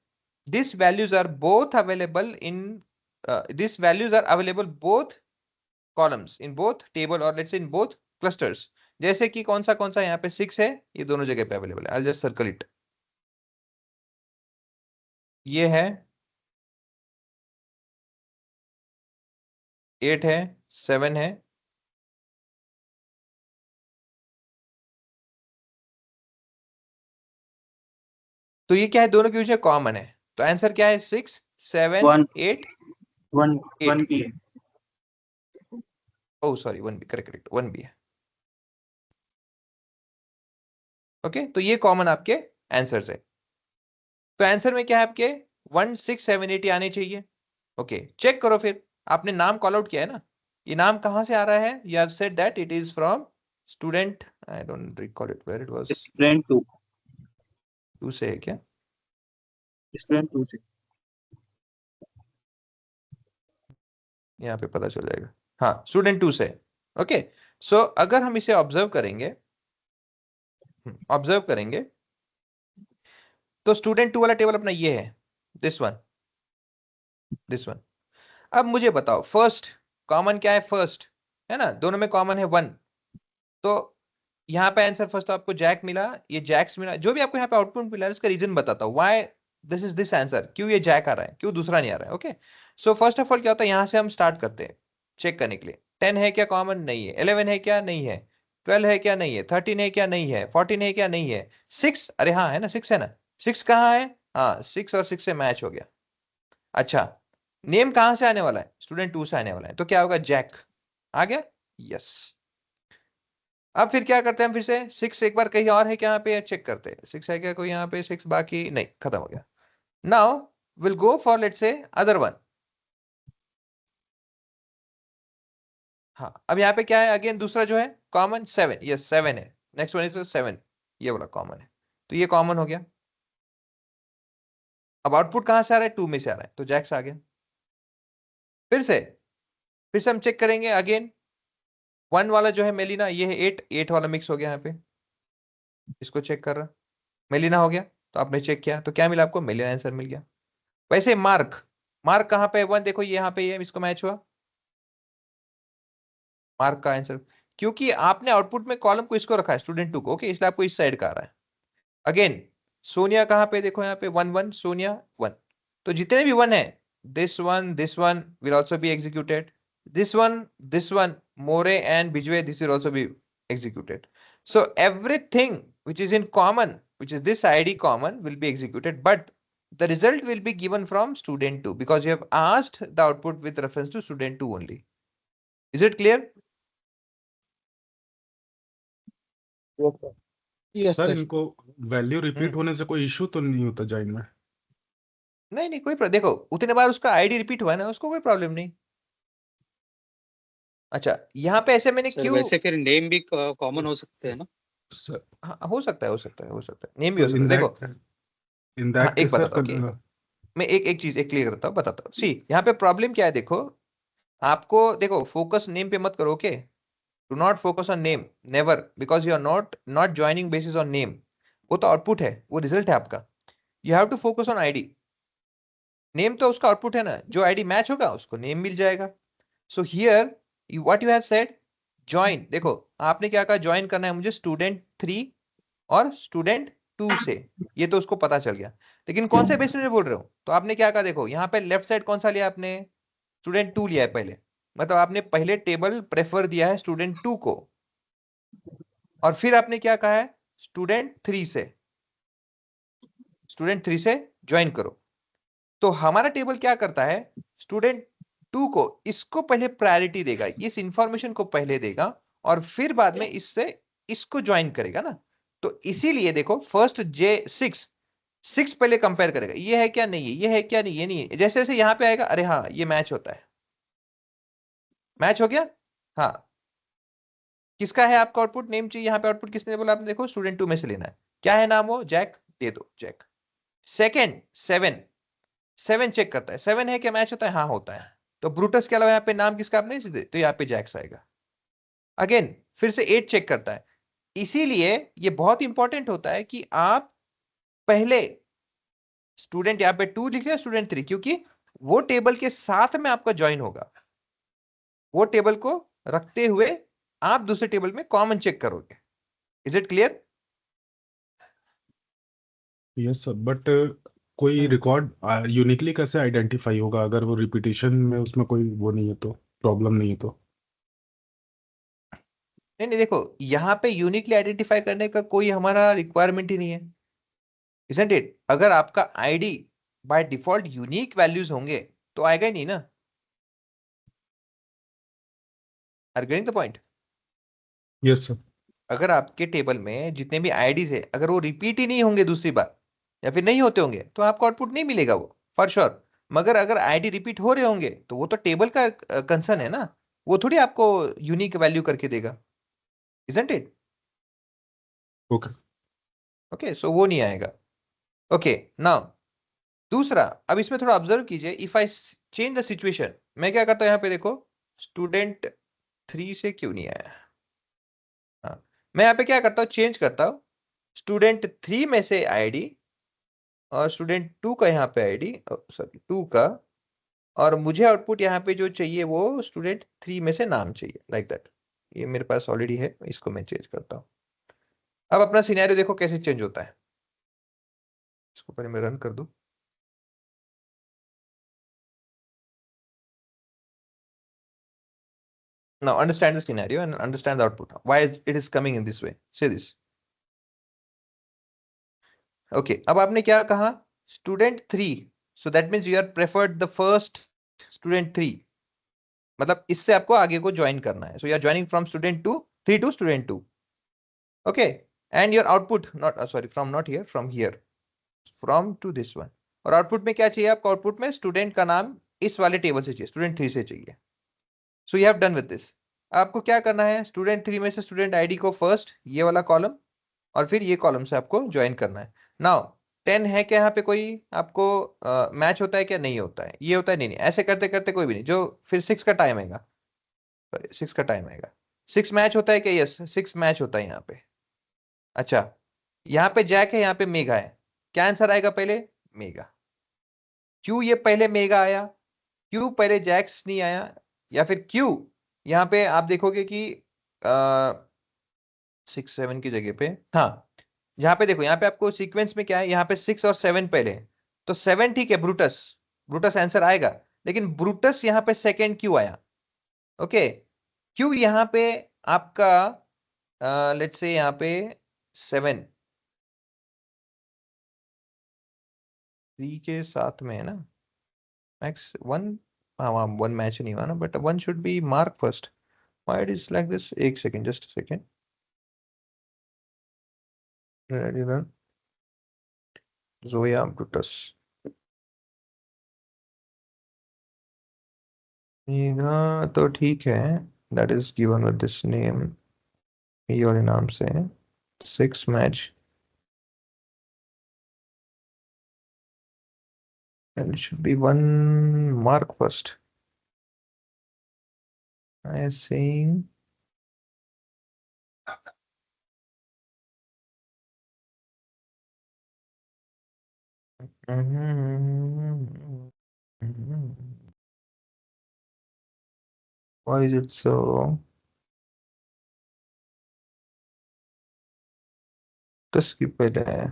these values are both available in these values are available both columns, in both table or let's say in both clusters. जैसे कि कौन सा यहाँ पे 6 है, ये दोनों जगह पे अवेलेबल है. I'll just circle it. ये है 8 है, 7 है, तो ये क्या है, दोनों के बीच में कॉमन है. तो आंसर क्या है, 6 7 One. 8 वन 8. भी है. ओह सॉरी, 1 भी, करेक्ट 1 भी है. ओके, तो ये कॉमन आपके आंसर्स है। तो आंसर में क्या है आपके 16780 आने चाहिए। ओके, चेक करो फिर, आपने नाम कॉल आउट किया है ना, ये नाम कहां से आ रहा है? You have said that it is from student, I don't recall it where it was, student 2, 2 से है क्या? स्टूडेंट 2 से। यहाँ पे पता चल जाएगा, हाँ स्टूडेंट 2 से। ओके, सो अगर हम इसे ऑब्जर्व करेंगे, ऑब्जर्व करेंगे, तो स्टूडेंट 2 वाला टेबल अपना ये है, दिस वन, दिस वन। अब मुझे बताओ फर्स्ट कॉमन क्या है? फर्स्ट है ना, दोनों में कॉमन है 1, तो यहाँ पे आंसर फर्स्ट तो आपको जैक मिला, ये जैक्स मिला, जो भी आपको यहाँ पे आउटपुट मिला है उसका रीजन बताता हूँ, why this is this answer, क्यों ये जैक आ रहा है, क्यों दूसरा नहीं आ रहा है। Okay, so first of all क्या होता है, यहाँ से हम स्टार्ट करते हैं चेक करने के लिए। 10 है क्या? कॉमन नहीं है। 11 है क्या? नहीं है। 12 है क्या? नहीं है। 13 है क्या? नहीं है। 14 है क्या? नहीं है। 6, अरे हाँ है ना, 6 है ना, 6 कहाँ है? हाँ 6 और 6 से मैच हो गया। अच्छा, नेम कहां से आने वाला है? स्टूडेंट 2 से आने वाला है, तो क्या होगा? जैक आ गया। यस, अब फिर क्या करते हैं हम, फिर से 6 एक बार कहीं और है क्या यहाँ पे, चेक करते हैं 6 है क्या कोई यहाँ पे, 6 बाकी नहीं, खत्म हो गया। Now will go for let's से अदर वन। हाँ, अब यहाँ पे क्या है, अगेन दूसरा जो है कॉमन 7, यस 7 है, नेक्स्ट वन इज 7, ये वाला कॉमन है, तो ये कॉमन हो गया। अब आउटपुट कहां से आ रहा है? 2 में से आ रहा है, तो जैक्स आ गया। फिर से हम चेक करेंगे अगेन, 1 वाला जो है मेलिना, ये है 8, 8 वाला मिक्स हो गया यहाँ पे, इसको चेक कर रहा, मेलिना हो गया, तो आपने चेक किया तो क्या मिला आपको? मेलिना आंसर मिल गया। वैसे मार्क, मार्क कहां पे है? 1 देखो ये यहाँ पे ये इसको मैच हुआ, मार्क का आंसर, क्योंकि आपने आउटपुट में कॉलम को इसको रखा है स्टूडेंट 2 को, ओके, इसलिए आपको इस साइड का आ रहा है। अगेन सोनिया कहां पे? देखो यहाँ पे 1 1, सोनिया 1, तो जितने भी 1 है, this one will also be executed, this one more and Bijwe, this will also be executed. So everything which is in common, which is this ID common, will be executed, but the result will be given from student 2 because you have asked the output with reference to student 2 only. Is it clear? Yes sir sir. इनको value repeat होने से कोई issue तो नहीं होता join में? नहीं नहीं कोई देखो उतने बार उसका आईडी रिपीट हुआ है ना, उसको कोई प्रॉब्लम नहीं। अच्छा, यहाँ पे ऐसे मैंने सर क्यों, वैसे फिर नेम भी कॉमन हो सकते हैं ना? सर हाँ, हो सकता है, हो सकता है, हो सकता है, नेम भी हो तो सकता है, देखो। इन हाँ दैट एक केस सर बताता हूँ कि मैं एक चीज एक क्लियर करता हूँ, बताता हूँ। सी यहाँ पे प्रॉब्लम क्या है, देखो आपको, देखो फोकस नेम पे मत करो, okay, do not focus on name, never, because you are not joining basis on name, वो तो आउटपुट है, वो रिजल्ट है आपका। You have to focus on ID, name तो उसका आउटपुट है ना, जो आईडी मैच होगा उसको नेम मिल जाएगा। So here what you have said, join, देखो आपने क्या कहा, ज्वाइन करना है मुझे स्टूडेंट 3 और स्टूडेंट 2 से, ये तो उसको पता चल गया, लेकिन कौन से बेसिस में बोल रहे हो? तो आपने क्या कहा, देखो यहाँ पे लेफ्ट साइड कौन सा लिया आपने, स्टूडेंट 2 लिया है पहले, मतलब आपने पहले टेबल प्रेफर दिया है स्टूडेंट 2 को, और फिर आपने क्या कहा है, स्टूडेंट 3 से, स्टूडेंट 3 से ज्वाइन करो। तो हमारा टेबल क्या करता है, स्टूडेंट 2 को इसको पहले प्रायोरिटी देगा, इस इंफॉर्मेशन को पहले देगा, और फिर बाद में इससे इसको ज्वाइन करेगा ना। तो इसीलिए देखो फर्स्ट जे 6 पहले कंपेयर करेगा, ये है क्या, नहीं है, ये है क्या, नहीं, ये नहीं है, जैसे जैसे यहां पे आएगा, अरे हाँ ये मैच होता है, मैच हो गया। हाँ, किसका है आपका आउटपुट, नेम चाहिए, यहाँ पे आउटपुट किसने बोला आपने, देखो स्टूडेंट 2 में से लेना है, क्या है नाम, वो जैक, दे दो जैक। सेकेंड 7 चेक करता है, 7 है क्या, मैच होता है, हाँ होता है, तो ब्रूटस के अलावा यहाँ पे नाम किसका आपने दे, तो यहाँ पे जैक्स आएगा। अगेन फिर से 8 चेक करता है, इसीलिए ये बहुत इंपॉर्टेंट होता है कि आप पहले स्टूडेंट यहाँ पे 2 लिख रहे हैं, स्टूडेंट 3, क्योंकि वो टेबल के साथ में आपका ज्वाइन होगा, वो टेबल को रखते हुए आप दूसरे टेबल में कॉमन चेक करोगे। Is it clear? Yes sir, but कोई रिकॉर्ड यूनिकली कैसे आइडेंटिफाई होगा अगर वो रिपीटेशन में उसमें कोई वो नहीं है तो, प्रॉब्लम नहीं है तो? नहीं नहीं देखो, यहाँ पे यूनिकली आइडेंटिफाई करने का कोई हमारा रिक्वायरमेंट ही नहीं है, इजंट इट? अगर आपका ID by default unique values होंगे तो आएगा ही नहीं ना। Are getting the point? Yes sir. अगर आपके टेबल में जितने भी आईडीज है अगर वो रिपीट ही नहीं होंगे दूसरी बार या फिर नहीं होते होंगे तो आपको आउटपुट नहीं मिलेगा वो फॉर श्योर। मगर अगर आईडी रिपीट हो रहे होंगे तो वो तो टेबल का कंसर्न है ना, वो थोड़ी आपको यूनिक वैल्यू करके देगा, इजंट इट? ओके। ओके, सो वो नहीं आएगा। ओके, नाउ दूसरा, अब इसमें थोड़ा ऑब्जर्व कीजिए, if I change the situation, मैं क्या करता हूं यहाँ पे देखो, स्टूडेंट 3 से क्यों नहीं आया। हाँ, मैं यहाँ पे क्या करता हूँ, चेंज करता हूँ स्टूडेंट 3 में से आईडी और स्टूडेंट 2 का यहाँ पे आईडी, सॉरी 2 का, और मुझे आउटपुट यहाँ पे जो चाहिए वो स्टूडेंट 3 में से नाम चाहिए, लाइक दैट। ये मेरे पास ऑलरेडी है, इसको मैं चेंज करता हूँ। अब अपना सिनेरियो देखो कैसे चेंज होता है, इसको पहले मैं रन कर दूं। Now understand the scenario and understand the output. Why it is coming in this way? Say this. Okay, अब आपने क्या कहा, student 3, so that means you are preferred the first student 3, मतलब इससे आपको आगे को ज्वाइन करना है, so you are joining from student 2 3 to student 2. Okay, and your output not sorry from not here, from here, from to this one. और output में क्या चाहिए आपको, आउटपुट में स्टूडेंट का नाम इस वाले टेबल से चाहिए, स्टूडेंट 3 से चाहिए। So you have done with this. आपको क्या करना है, स्टूडेंट 3 में से स्टूडेंट आईडी को फर्स्ट ये वाला कॉलम और फिर ये कॉलम से आपको ज्वाइन करना है। नाउ 10 है क्या यहाँ पे, कोई आपको मैच होता है क्या, नहीं होता है, ये होता है, नहीं नहीं, ऐसे करते करते कोई भी नहीं, जो फिर 6 का टाइम आएगा, सॉरी 6 का टाइम आएगा, 6 मैच होता है क्या, यस 6 मैच होता है यहाँ पे। अच्छा, यहाँ पे जैक है, यहाँ पे मेगा है, क्या आंसर आएगा पहले, मेगा। क्यों ये पहले मेगा आया, क्यों पहले जैक्स नहीं आया, या फिर क्यों यहाँ पे आप देखोगे कि 6 7 की जगह पे, हाँ यहाँ पे देखो, यहाँ पे आपको सीक्वेंस में क्या है, यहाँ पे 6 और 7 पहले है, तो 7 ठीक है, ब्रूटस, ब्रूटस आंसर आएगा, लेकिन ब्रूटस यहाँ पे सेकंड क्यों आया, ओके, क्यों यहाँ पे आपका लेट्स से यहाँ पे 7 3 के साथ में है ना, मैक्स 1, हाँ वहाँ 1 मैच नहीं हुआ ना, but 1 should be mark first, why it is like this, एक second, just second, ready run, Zoya Brutus, मेगा तो ठीक है, that is given with this name, ये वाले नाम से 6 match, and it should be 1 mark first. I saying why is it so? 10 की पहले है,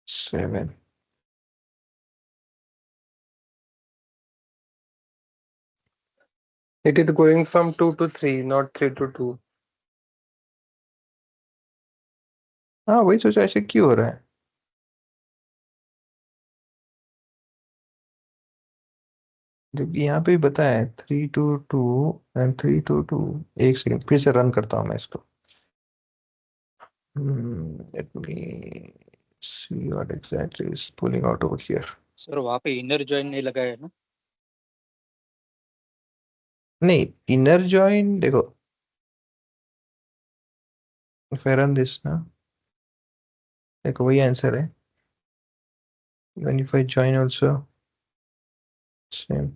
seven, It is going from 2 to 3, not 3 to 2. हाँ वही सोचा ऐसे क्यों हो रहा है, जबकि यहाँ पे भी बताया 3 to 2 and 3 to 2। एक सेकंड फिर से रन करता हूँ मैं इसको, let me see what exactly is pulling out over here. Sir वहाँ पे इनर जॉइन नहीं लगाया है ना? नहीं, इनर जॉइन देखो, फेयर ऑन दिस ना, देखो वही आंसर है, when if I join also same,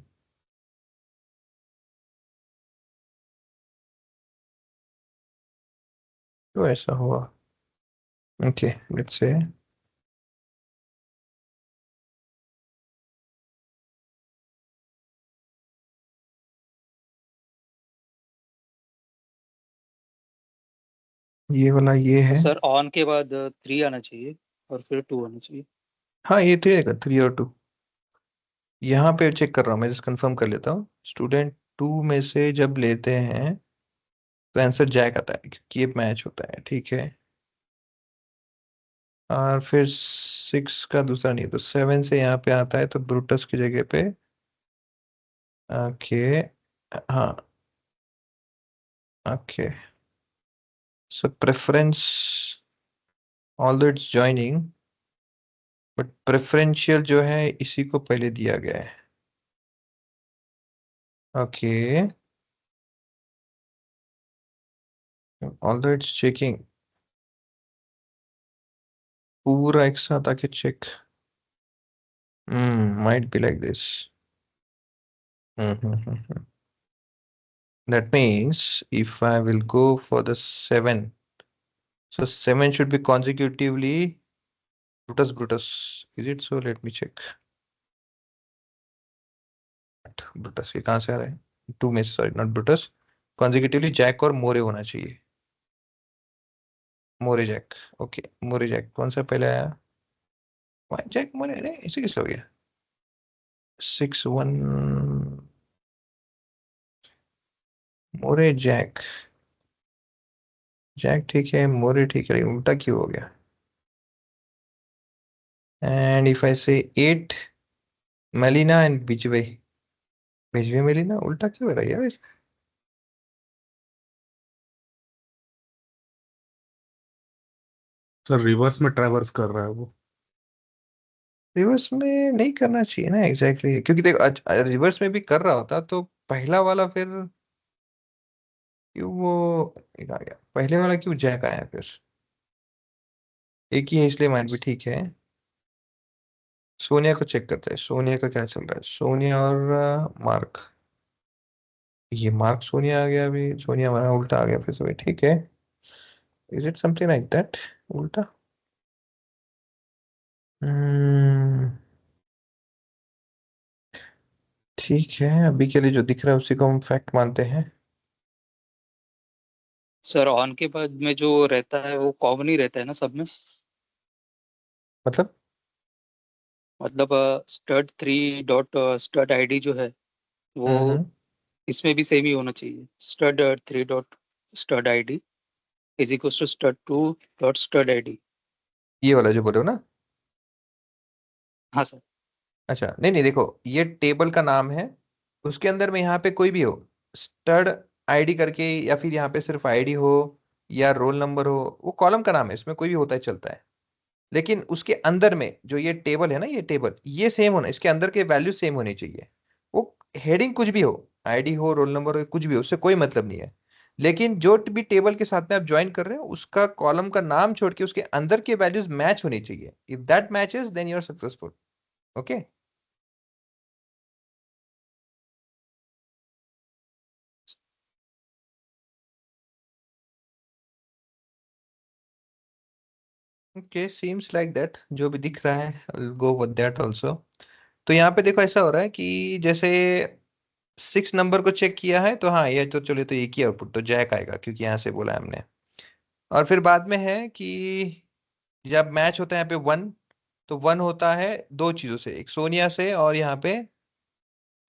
तो ऐसा हुआ, ओके लेट्स से ये वाला ये है, सर ऑन के बाद 3 आना चाहिए और फिर 2 आना चाहिए। हाँ ये 3 रहेगा, 3 और 2, यहाँ पे चेक कर रहा हूँ मैं, जस्ट कंफर्म कर लेता हूँ, स्टूडेंट 2 में से जब लेते हैं तो आंसर जैक आता है क्योंकि ये मैच होता है, ठीक है। और फिर 6 का दूसरा नहीं, तो 7 से यहाँ पे आता है तो ब्रूटस की जगह पे। ओके, हाँ, okay. So preference, although it's joining, but preferential जो है इसी को पहले दिया गया है। ओके, ऑल्दो इट्स चेकिंग, पूरा एक साथ आके check, might be like this. That means if I will go for the 7, so 7 should be consecutively Brutus Brutus. Is it so? Let me check. Brutus ये कहाँ से आ रहा है? 2 में, sorry not Brutus. Consecutively Jack और मोरे होना चाहिए। More Jack, okay, More Jack कौन सा पहले आया? जैक मोरे, अरे इसे किस हो गया? 6-1 मोरे जैक, जैक ठीक है, मोरे ठीक है, लेकिन उल्टा क्यों हो गया? And if I say 8 Melina and Bijwe, Bijwe Melina उल्टा क्यों हो रहा है यार? सर रिवर्स में ट्रैवर्स कर रहा है वो। रिवर्स में नहीं करना चाहिए ना, एग्जैक्टली क्योंकि देख रिवर्स में भी कर रहा होता तो पहला वाला फिर क्यों वो एक आ गया, पहले वाला क्यों जैक आया फिर? एक ही है इसलिए माइट भी ठीक है। सोनिया को चेक करते हैं, सोनिया का क्या चल रहा है, सोनिया और मार्क। ये मार्क सोनिया आ गया, अभी सोनिया हमारा उल्टा आ गया फिर से, ठीक है। Is it something like that उल्टा? ठीक है, अभी के लिए जो दिख रहा है उसी को हम फैक्ट मानते हैं। सर ऑन के बाद में जो रहता है वो कॉमन ही रहता है ना सब में? मतलब मतलब स्टड 3 डॉट स्टड आईडी जो है वो हम्म, इसमें भी सेम ही होना चाहिए। Stud 3 dot stud ID is equal to stud 2 dot stud ID. ये वाला जो बोल रहे हो ना? हाँ सर। अच्छा, नहीं नहीं, देखो ये टेबल का नाम है, उसके अंदर में यहाँ पे कोई भी हो, स्टड आईडी करके, या फिर यहाँ पे सिर्फ आईडी हो या रोल नंबर हो, वो कॉलम का नाम है, इसमें कोई भी होता है चलता है। लेकिन उसके अंदर में जो ये टेबल है ना, ये टेबल ये सेम होना, इसके अंदर के वैल्यू सेम होनी चाहिए। वो हेडिंग कुछ भी हो, आईडी हो, रोल नंबर हो, कुछ भी हो, उससे कोई मतलब नहीं है। लेकिन जो भी टेबल के साथ में आप ज्वाइन कर रहे हो, उसका कॉलम का नाम छोड़ के उसके अंदर के वैल्यूज मैच होनी चाहिए। If that matches then you are successful. Okay, okay, seems like that, जो भी दिख रहा है गो विद दैट आल्सो। तो यहाँ पे देखो ऐसा हो रहा है कि जैसे 6 नंबर को चेक किया है तो हाँ, ये तो चलिए, तो एक ही आउटपुट तो जैक आएगा क्योंकि यहाँ से बोला है हमने। और फिर बाद में है कि जब मैच होता है यहाँ पे 1, तो 1 होता है दो चीजों से, एक सोनिया से और यहाँ पे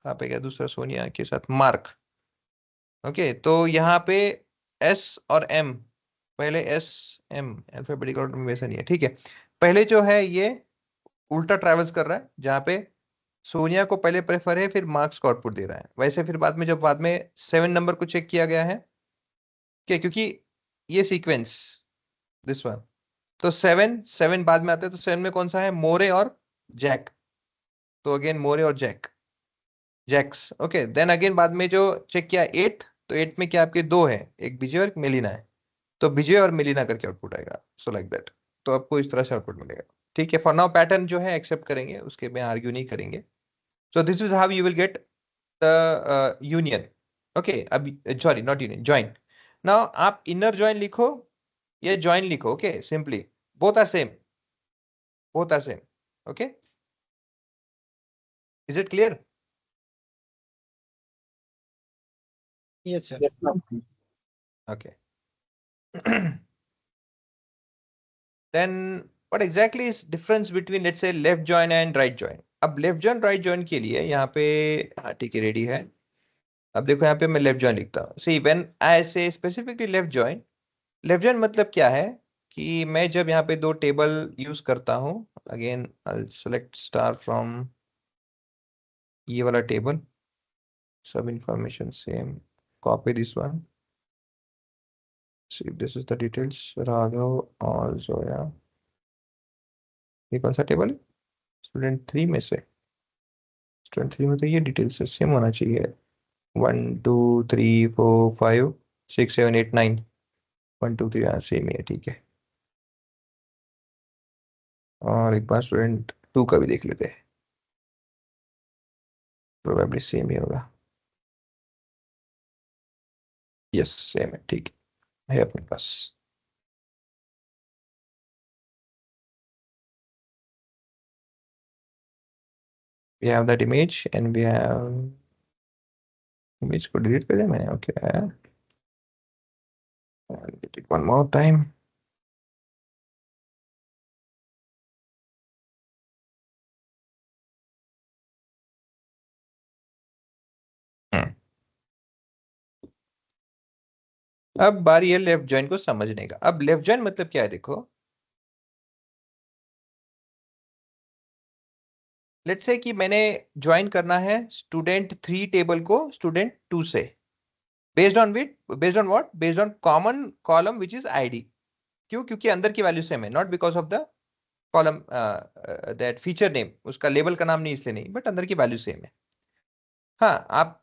कहाँ पे गया दूसरा सोनिया के साथ मार्क। ओके, तो यहाँ पे एस और एम, पहले एस एम अल्फाबेटिकल ऑर्डर में वैसा नहीं है, ठीक है। पहले जो है ये उल्टा ट्रैवल्स कर रहा है, जहाँ पे सोनिया को पहले प्रेफर है, फिर मार्क्स को आउटपुट दे रहा है। वैसे फिर बाद में जब बाद में 7 नंबर को चेक किया गया है, क्या, क्योंकि ये सीक्वेंस दिस वन, तो 7 बाद में आता है, तो 7 में कौन सा है, मोरे और जैक, तो अगेन मोरे और Jack, Jacks. Okay, then again बाद में जो चेक किया 8, तो 8 में क्या आपके दो है, एक विजय और एक मेलिना है, तो विजय और मेलिना करके आउटपुट आएगा, सो लाइक दैट। तो आपको इस तरह से आउटपुट मिलेगा, ठीक है। फॉर नाउ पैटर्न जो है एक्सेप्ट करेंगे, उसके में आर्ग्यू नहीं करेंगे। So this is how you will get the union. Okay, अब sorry not union, join. Now आप इनर ज्वाइन लिखो, ये ज्वाइन लिखो, okay, simply both are same, both are same. Okay, is it clear? Yes, sir. Yes, ma'am. Okay. Then what exactly is difference between, let's say, left join and right join? अब left join right join के लिए यहाँ पे, हाँ ठीक है, ready है। अब देखो यहाँ पे मैं लेफ्ट जॉइन लिखता हूँ, सी व्हेन आई से specifically left join, left join मतलब क्या है कि मैं जब यहाँ पे दो टेबल यूज करता हूँ, again I select star from ये वाला टेबल, सब information same, copy this one, see if this is the details, Raghav और जोया। ये कौन सा टेबल है? स्टूडेंट 3 में से, स्टूडेंट 3 में तो ये डिटेल्स सेम होना चाहिए, 1 2 3 4 5 6 7 8 9, 1 2 3, हाँ सेम ही है, ठीक है। और एक बार स्टूडेंट 2 का भी देख लेते हैं, प्रोबेबली सेम ही होगा, यस सेम है, ठीक है अपने पास। We have that image and we have image को डिलीट कर दिया मैंने, okay it one more time। अब बारी है लेफ्ट जॉइन को समझने का। अब लेफ्ट जॉइन मतलब क्या है, देखो लेट्स से कि मैंने ज्वाइन करना है स्टूडेंट 3 टेबल को स्टूडेंट 2 से, based on what, based on common column which is ID. क्यों? क्योंकि अंदर की वैल्यू सेम है, not because of the column that feature name, उसका लेबल का नाम नहीं इसलिए नहीं, बट अंदर की वैल्यू सेम है। हाँ, आप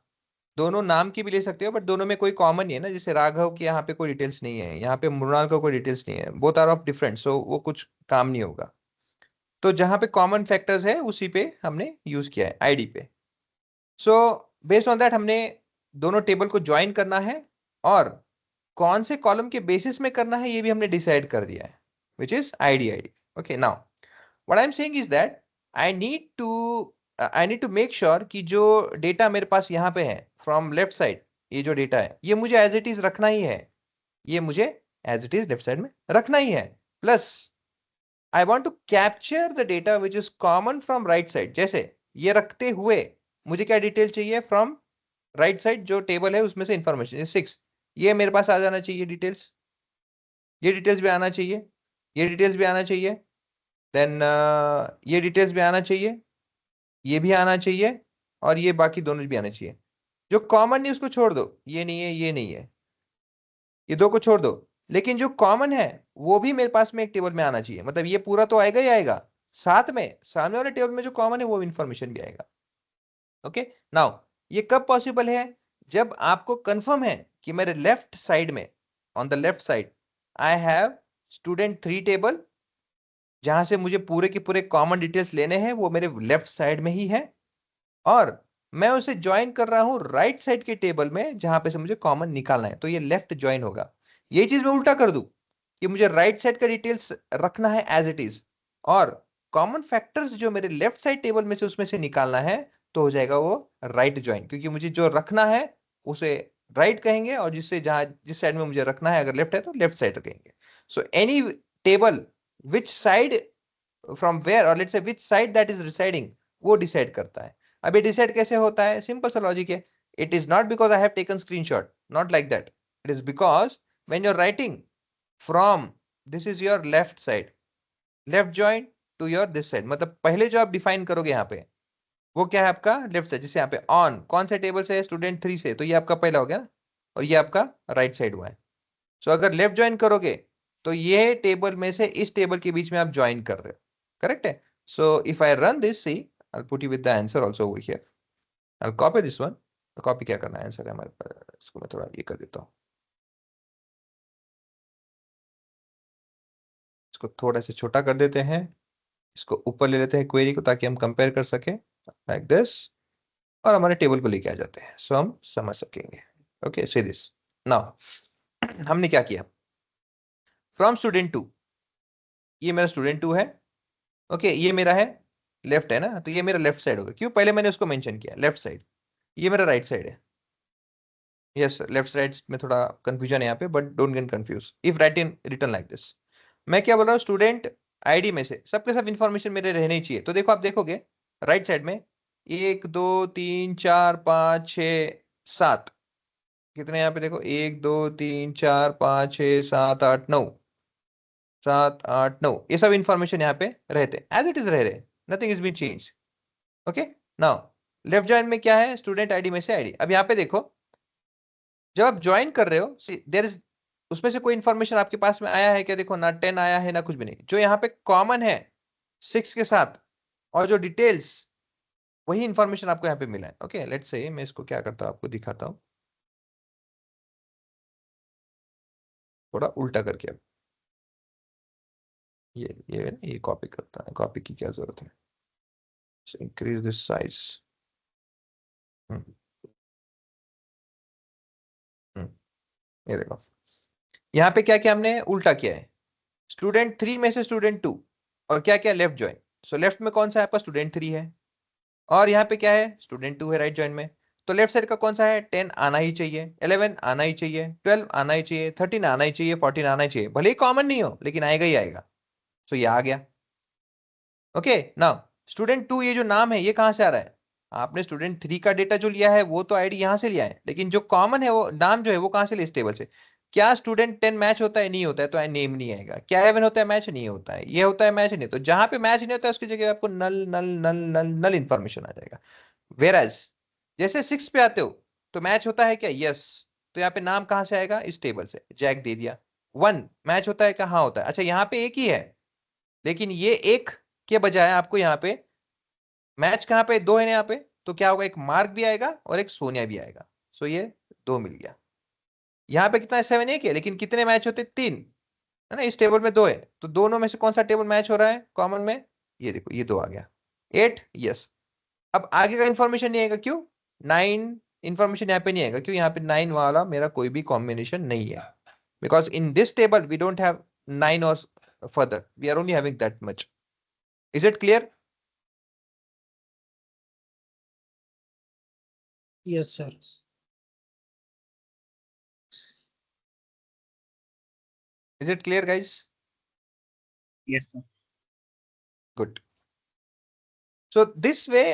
दोनों नाम की भी ले सकते हो, बट दोनों में कोई कॉमन नहीं है ना, जैसे राघव की यहाँ पे कोई डिटेल्स नहीं है, यहाँ पे मृणाल का कोई डिटेल्स नहीं है, बोथ आर ऑफ डिफरेंट, सो वो कुछ काम नहीं होगा। तो जहां पे कॉमन फैक्टर्स है उसी पे हमने यूज किया है, आईडी पे। सो बेस्ड ऑन दैट हमने दोनों टेबल को ज्वाइन करना है, और कौन से कॉलम के बेसिस में करना है ये भी हमने डिसाइड कर दिया है, which is ID. Okay, now what I am saying is that I need to make sure कि जो डेटा मेरे पास यहाँ पे है फ्रॉम लेफ्ट साइड, ये जो डेटा है ये मुझे एज इट इज रखना ही है, ये मुझे as it is left side में रखना ही है। Plus I want to capture the data which is common from right side। जैसे ये रखते हुए मुझे क्या डिटेल चाहिए फ्रॉम राइट साइड, जो टेबल है उसमें से इंफॉर्मेशन 6, ये मेरे पास आ जाना चाहिए डिटेल्स, ये डिटेल्स भी आना चाहिए, ये डिटेल्स भी आना चाहिए, देन ये डिटेल्स भी आना चाहिए, ये भी आना चाहिए, और ये बाकी दोनों भी आना चाहिए। जो कॉमन नहीं उसको छोड़ दो, ये नहीं है, ये नहीं है, ये दो को छोड़ दो, लेकिन जो कॉमन है वो भी मेरे पास में एक टेबल में आना चाहिए। मतलब ये पूरा तो आएगा ही आएगा, साथ में सामने वाले टेबल में जो कॉमन है वो इंफॉर्मेशन भी आएगा। ओके, नाउ ये कब पॉसिबल है? जब आपको कंफर्म है कि मेरे लेफ्ट साइड में, on the left side I have student 3 table, जहां से मुझे पूरे के पूरे कॉमन डिटेल्स लेने हैं वो मेरे लेफ्ट साइड में ही है, और मैं उसे ज्वाइन कर रहा हूं राइट साइड के टेबल में जहां पे से मुझे कॉमन निकालना है, तो ये लेफ्ट ज्वाइन होगा। ये चीज मैं उल्टा कर दूं कि मुझे राइट साइड का डिटेल्स रखना है एज इट इज, और कॉमन फैक्टर्स जो मेरे लेफ्ट साइड टेबल में से उसमें से निकालना है, तो हो जाएगा वो राइट ज्वाइन, क्योंकि मुझे जो रखना है उसे राइट कहेंगे, और जिससे जहां जिस साइड में मुझे रखना है, अगर लेफ्ट है तो लेफ्ट साइड कहेंगे। So any table which side from where, और let's say which side that is residing, वो डिसाइड करता है। अब ये डिसाइड कैसे होता है? सिंपल सा लॉजिक है। It is not because I have taken screenshot, not like that, it is because when you are writing from, this is your left side, left join to your this side, मतलब पहले जो आप define करोगे यहाँ पे वो क्या है आपका लेफ्ट साइड। जैसे यहाँ पे ऑन कौन से टेबल से है? स्टूडेंट 3 से, तो ये आपका पहला हो गया ना, और ये आपका राइट साइड हुआ है। सो अगर लेफ्ट ज्वाइन करोगे तो ये टेबल में से इस टेबल के बीच में आप ज्वाइन कर रहे हो, करेक्ट है? So if I run this, see I'll put you with the answer also over here, I'll copy this one। Copy क्या करना है, आंसर है हमारे पास, इसको मैं थोड़ा ये कर देता हूँ, इसको थोड़ा सा छोटा कर देते हैं, इसको ऊपर ले लेते हैं क्वेरी को, ताकि हम कंपेयर कर सके लाइक दिस, और हमारे टेबल को लेके आ जाते हैं, सो हम समझ सकेंगे। ओके, सी दिस नाउ हमने क्या किया, फ्रॉम स्टूडेंट 2, ये मेरा स्टूडेंट 2 है, ओके ये मेरा है लेफ्ट है ना, तो ये मेरा लेफ्ट साइड होगा। क्यों? पहले मैंने उसको मेंशन किया लेफ्ट साइड, ये मेरा राइट साइड है। यस, लेफ्ट साइड में थोड़ा कंफ्यूजन है यहाँ पे, but don't get confuse if written like this. मैं क्या बोल रहा हूँ, स्टूडेंट आईडी में से सबके सब इंफॉर्मेशन मेरे रहने ही चाहिए। तो देखो, आप देखोगे राइट साइड में 1 2 3 4 5 6 7, कितने यहाँ पे देखो, 1 2 3 4 5 6 7 8 9, 7 8 9 ये सब इंफॉर्मेशन यहाँ पे रहते एज इट इज रह रहे, nothing is been change. Okay, now left join में क्या है, स्टूडेंट आईडी में से आईडी। अब यहाँ पे देखो, जब आप ज्वाइन कर रहे हो देयर इज, उसमें से कोई इंफॉर्मेशन आपके पास में आया है क्या? देखो ना 10 आया है ना कुछ भी नहीं। जो यहाँ पे कॉमन है 6 के साथ और जो डिटेल्स, वही इंफॉर्मेशन आपको यहाँ पे मिला है। ओके, लेट्स से मैं इसको क्या करता हूँ आपको दिखाता हूँ थोड़ा उल्टा करके। अब ये कॉपी करता है, कॉपी की क्या जरूरत है, इंक्रीज दिस साइज। ये देखो, यहाँ पे क्या क्या हमने उल्टा किया है, स्टूडेंट 3 में से स्टूडेंट 2, और क्या क्या लेफ्ट ज्वाइन। सो लेफ्ट में कौन सा है आपका, स्टूडेंट 3 है, और यहाँ पे क्या है, स्टूडेंट 2 है राइट ज्वाइन में। तो लेफ्ट साइड का कौन सा है, 10 आना ही चाहिए, 11 आना ही चाहिए, 12 आना ही चाहिए, 13 आना ही चाहिए, 14 आना ही चाहिए, भले ही कॉमन नहीं हो लेकिन आएगा ही आएगा। सो ये आ गया। ओके, नाउ स्टूडेंट 2 ये जो नाम है ये कहां से आ रहा है, आपने स्टूडेंट 3 का डेटा जो लिया है वो तो आईडी यहां से लिया है, लेकिन जो कॉमन है वो नाम जो है वो कहां से लिया, इस टेबल से। क्या स्टूडेंट 10 मैच होता है, नहीं होता है, तो नेम नहीं आएगा। क्या 11 होता है मैच, नहीं होता है। ये होता है मैच, नहीं, तो जहां पे मैच नहीं होता है उसकी जगह आपको नल नल नल नल नल इंफॉर्मेशन आ जाएगा। वेराज जैसे 6 पे आते हो तो मैच होता है क्या, यस, तो यहाँ पे नाम कहां से आएगा, इस टेबल से, जैक दे दिया। 1 मैच होता है, कहाँ होता है, अच्छा यहाँ पे एक ही है, लेकिन ये एक के बजाय आपको यहाँ पे मैच कहाँ पे, 2 है ना यहाँ पे, तो क्या होगा, एक मार्क भी आएगा और एक सोनिया भी आएगा। सो ये 2 मिल गया। यहाँ पे कितना है, 7 एक है, लेकिन कितने मैच होते, 3 है ना, इस टेबल में 2 है, तो दोनों में से कौन सा टेबल मैच हो रहा है कॉमन में, ये देखो ये 2 आ गया। 8 यस। अब आगे का इंफॉर्मेशन नहीं आएगा, क्यों, 9 इंफॉर्मेशन यहाँ पे नहीं आएगा, क्यों, यहाँ पे 9 वाला मेरा कोई भी कॉम्बिनेशन नहीं है, because in this table we don't have 9 और further, we are only having that much. Is it clear? Yes, sir. Is it clear, guys? Yes, sir. Good. So this way,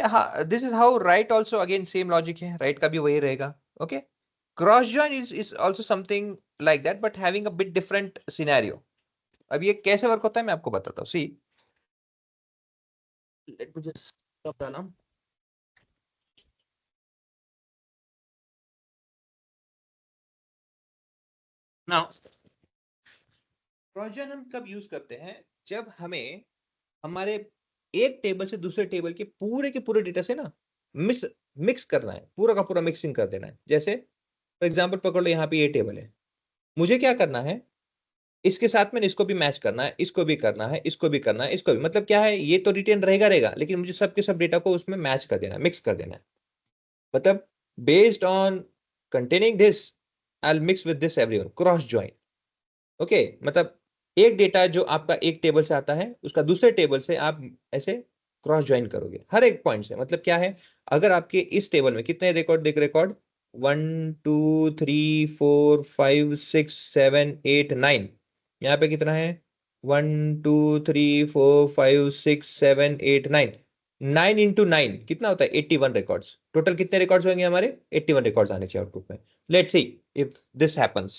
this is how right also again same logic है, right का भी वही रहेगा. Okay. Cross join is also something like that, but having a bit different scenario. अब ये कैसे work होता है मैं आपको बताता हूँ. See, let me just stop the alarm. Now, cross join हम कब यूज करते हैं, जब हमें हमारे एक टेबल से दूसरे टेबल के पूरे डेटा से ना मिक्स करना है, पूरा का पूरा मिक्सिंग कर देना है. जैसे फॉर एग्जांपल पकड़ लो, यहाँ पे ये टेबल है, मुझे क्या करना है, इसके साथ में इसको भी मैच करना है, इसको भी करना है, इसको भी करना है, इसको भी, मतलब क्या है, ये तो रिटेन रहेगा, लेकिन मुझे सबके सब डेटा को उसमें मैच कर देना है, मिक्स कर देना है. मतलब based on containing this I will mix with this everyone, cross join. Okay, मतलब एक डेटा जो आपका एक टेबल से आता है उसका दूसरे टेबल से आप ऐसे क्रॉस ज्वाइन करोगे हर एक पॉइंट से. मतलब क्या है, अगर आपके इस टेबल में कितने रिकॉर्ड देख, रिकॉर्ड 1 2 3 4 5 6 7 8 9, यहाँ पे कितना है 1 2 3 4 5 6 7 8 9, 9 इंटू 9 कितना होता है 81 रिकॉर्ड्स. टोटल कितने रिकॉर्ड्स होंगे हमारे, 81 रिकॉर्ड्स आने चाहिए आउटपुट में. Let's see if this happens.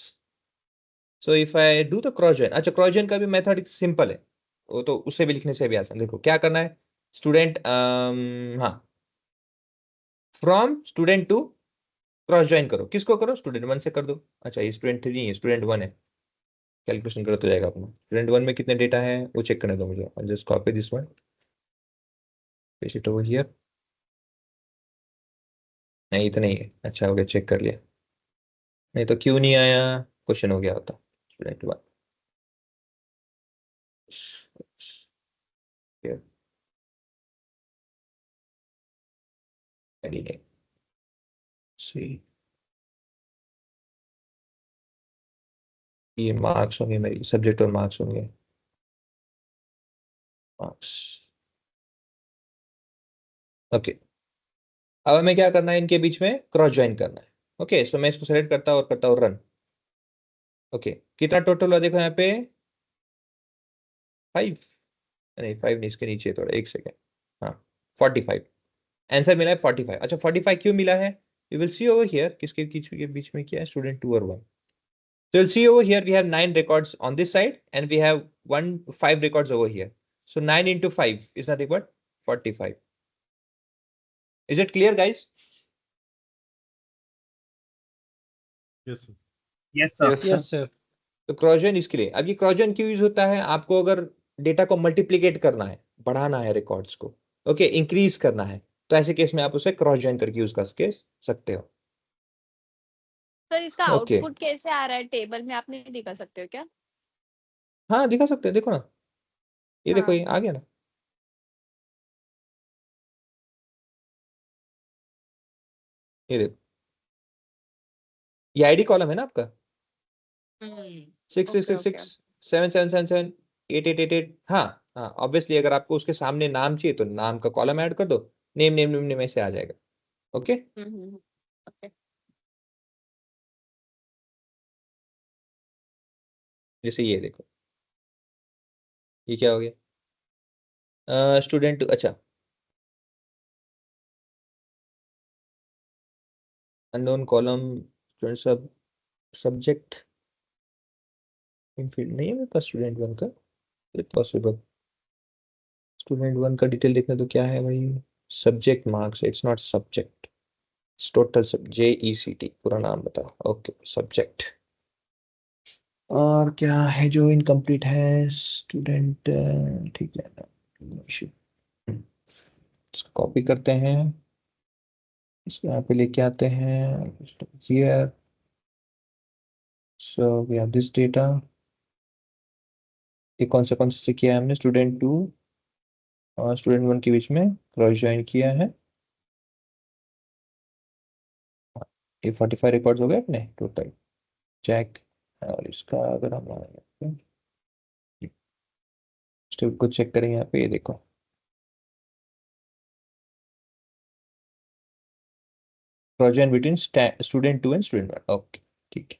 So if I do the cross join, अच्छा क्रॉस जॉइन का भी मेथड सिंपल है, वो तो उससे भी लिखने से भी आसान. देखो क्या करना है, स्टूडेंट हाँ, from student to cross join करो, किसको करो, स्टूडेंट 1 से कर दो. अच्छा ये स्टूडेंट 3 नहीं है, स्टूडेंट 1 है, कैलकुलेशन करो तो जाएगा अपना. स्टूडेंट 1 में कितने डेटा है वो चेक करने दो मुझे. Just copy this one, paste it over here. नहीं इतना ही है, अच्छा हो गया, चेक कर लिया. नहीं तो क्यों नहीं आया, क्वेश्चन हो गया होता. स्टूडेंट 1 नहीं, सी ये मार्क्स होंगे, मेरी सब्जेक्ट और मार्क्स होंगे, मार्क्स. ओके, अब हमें क्या करना है, इनके बीच में क्रॉस ज्वाइन करना है. ओके, सो मैं इसको सेलेक्ट करता हूँ और करता हूँ रन. ओके, कितना टोटल हुआ देखो यहाँ पे 5, नहीं 5 नहीं, इसके नीचे थोड़ा, एक सेकेंड, हाँ 45 आंसर मिला है 45. अच्छा 45 क्यों मिला है, you will see over here, किसके बीच में क्या है, स्टूडेंट 2 और 1. So you'll see over here we have 9 records on this side and we have 5 records over here. So 9 into 5 is nothing but 45. Is it clear, guys? Yes sir Yes, sir. Yes, sir. Yes, sir. तो cross join इसके लिए, अब ये cross join क्यों use होता है? आपको अगर डेटा को मल्टीप्लिकेट करना है, बढ़ाना है रिकॉर्ड्स को, ओके, इंक्रीज करना है, तो ऐसे केस में आप उसे क्रॉस जॉइन करके यूज कर सकते हो। सर इसका Okay. आउटपुट कैसे आ रहा है टेबल में, आप नहीं दिखा सकते हो क्या? हाँ दिखा सकते हैं, देखो ना, ये देखो, हाँ। ये आ गया ना, ये देखो, ये आईडी कॉलम है ना आपका, 666677778888। हाँ हाँ, ऑब्वियसली अगर आपको उसके सामने नाम चाहिए तो नाम का कॉलम ऐड कर दो, नेम नेम नेम नेम ऐसे आ जाएगा। Okay, okay. जैसे ये देखो, ये क्या हो गया, स्टूडेंट, अच्छा, अननोन कॉलम, स्टूडेंट सब, सब्जेक्ट इनफील्ड नहीं है मेरे पास स्टूडेंट 1 का, पॉसिबल स्टूडेंट 1 का डिटेल देखना तो क्या है भाई, subject marks, it's not subject, total सब, JECT पूरा नाम बताओ। Okay, subject. और क्या है जो इनकम्प्लीट है, स्टूडेंट, ठीक है, इसको कॉपी करते हैं, इसको यहाँ पे लेके आते हैं, here, so we have this data, ये कौन से किया है हमने, स्टूडेंट 2 और स्टूडेंट 1 के बीच में क्रॉस ज्वाइन किया है, ये 45 रिकॉर्ड्स हो गए अपने टोटल, चेक। और इसका अगर हम स्टेप को चेक करेंगे, यहाँ पे ये देखो, cross join between student 2 and student 1। Okay, ठीक है।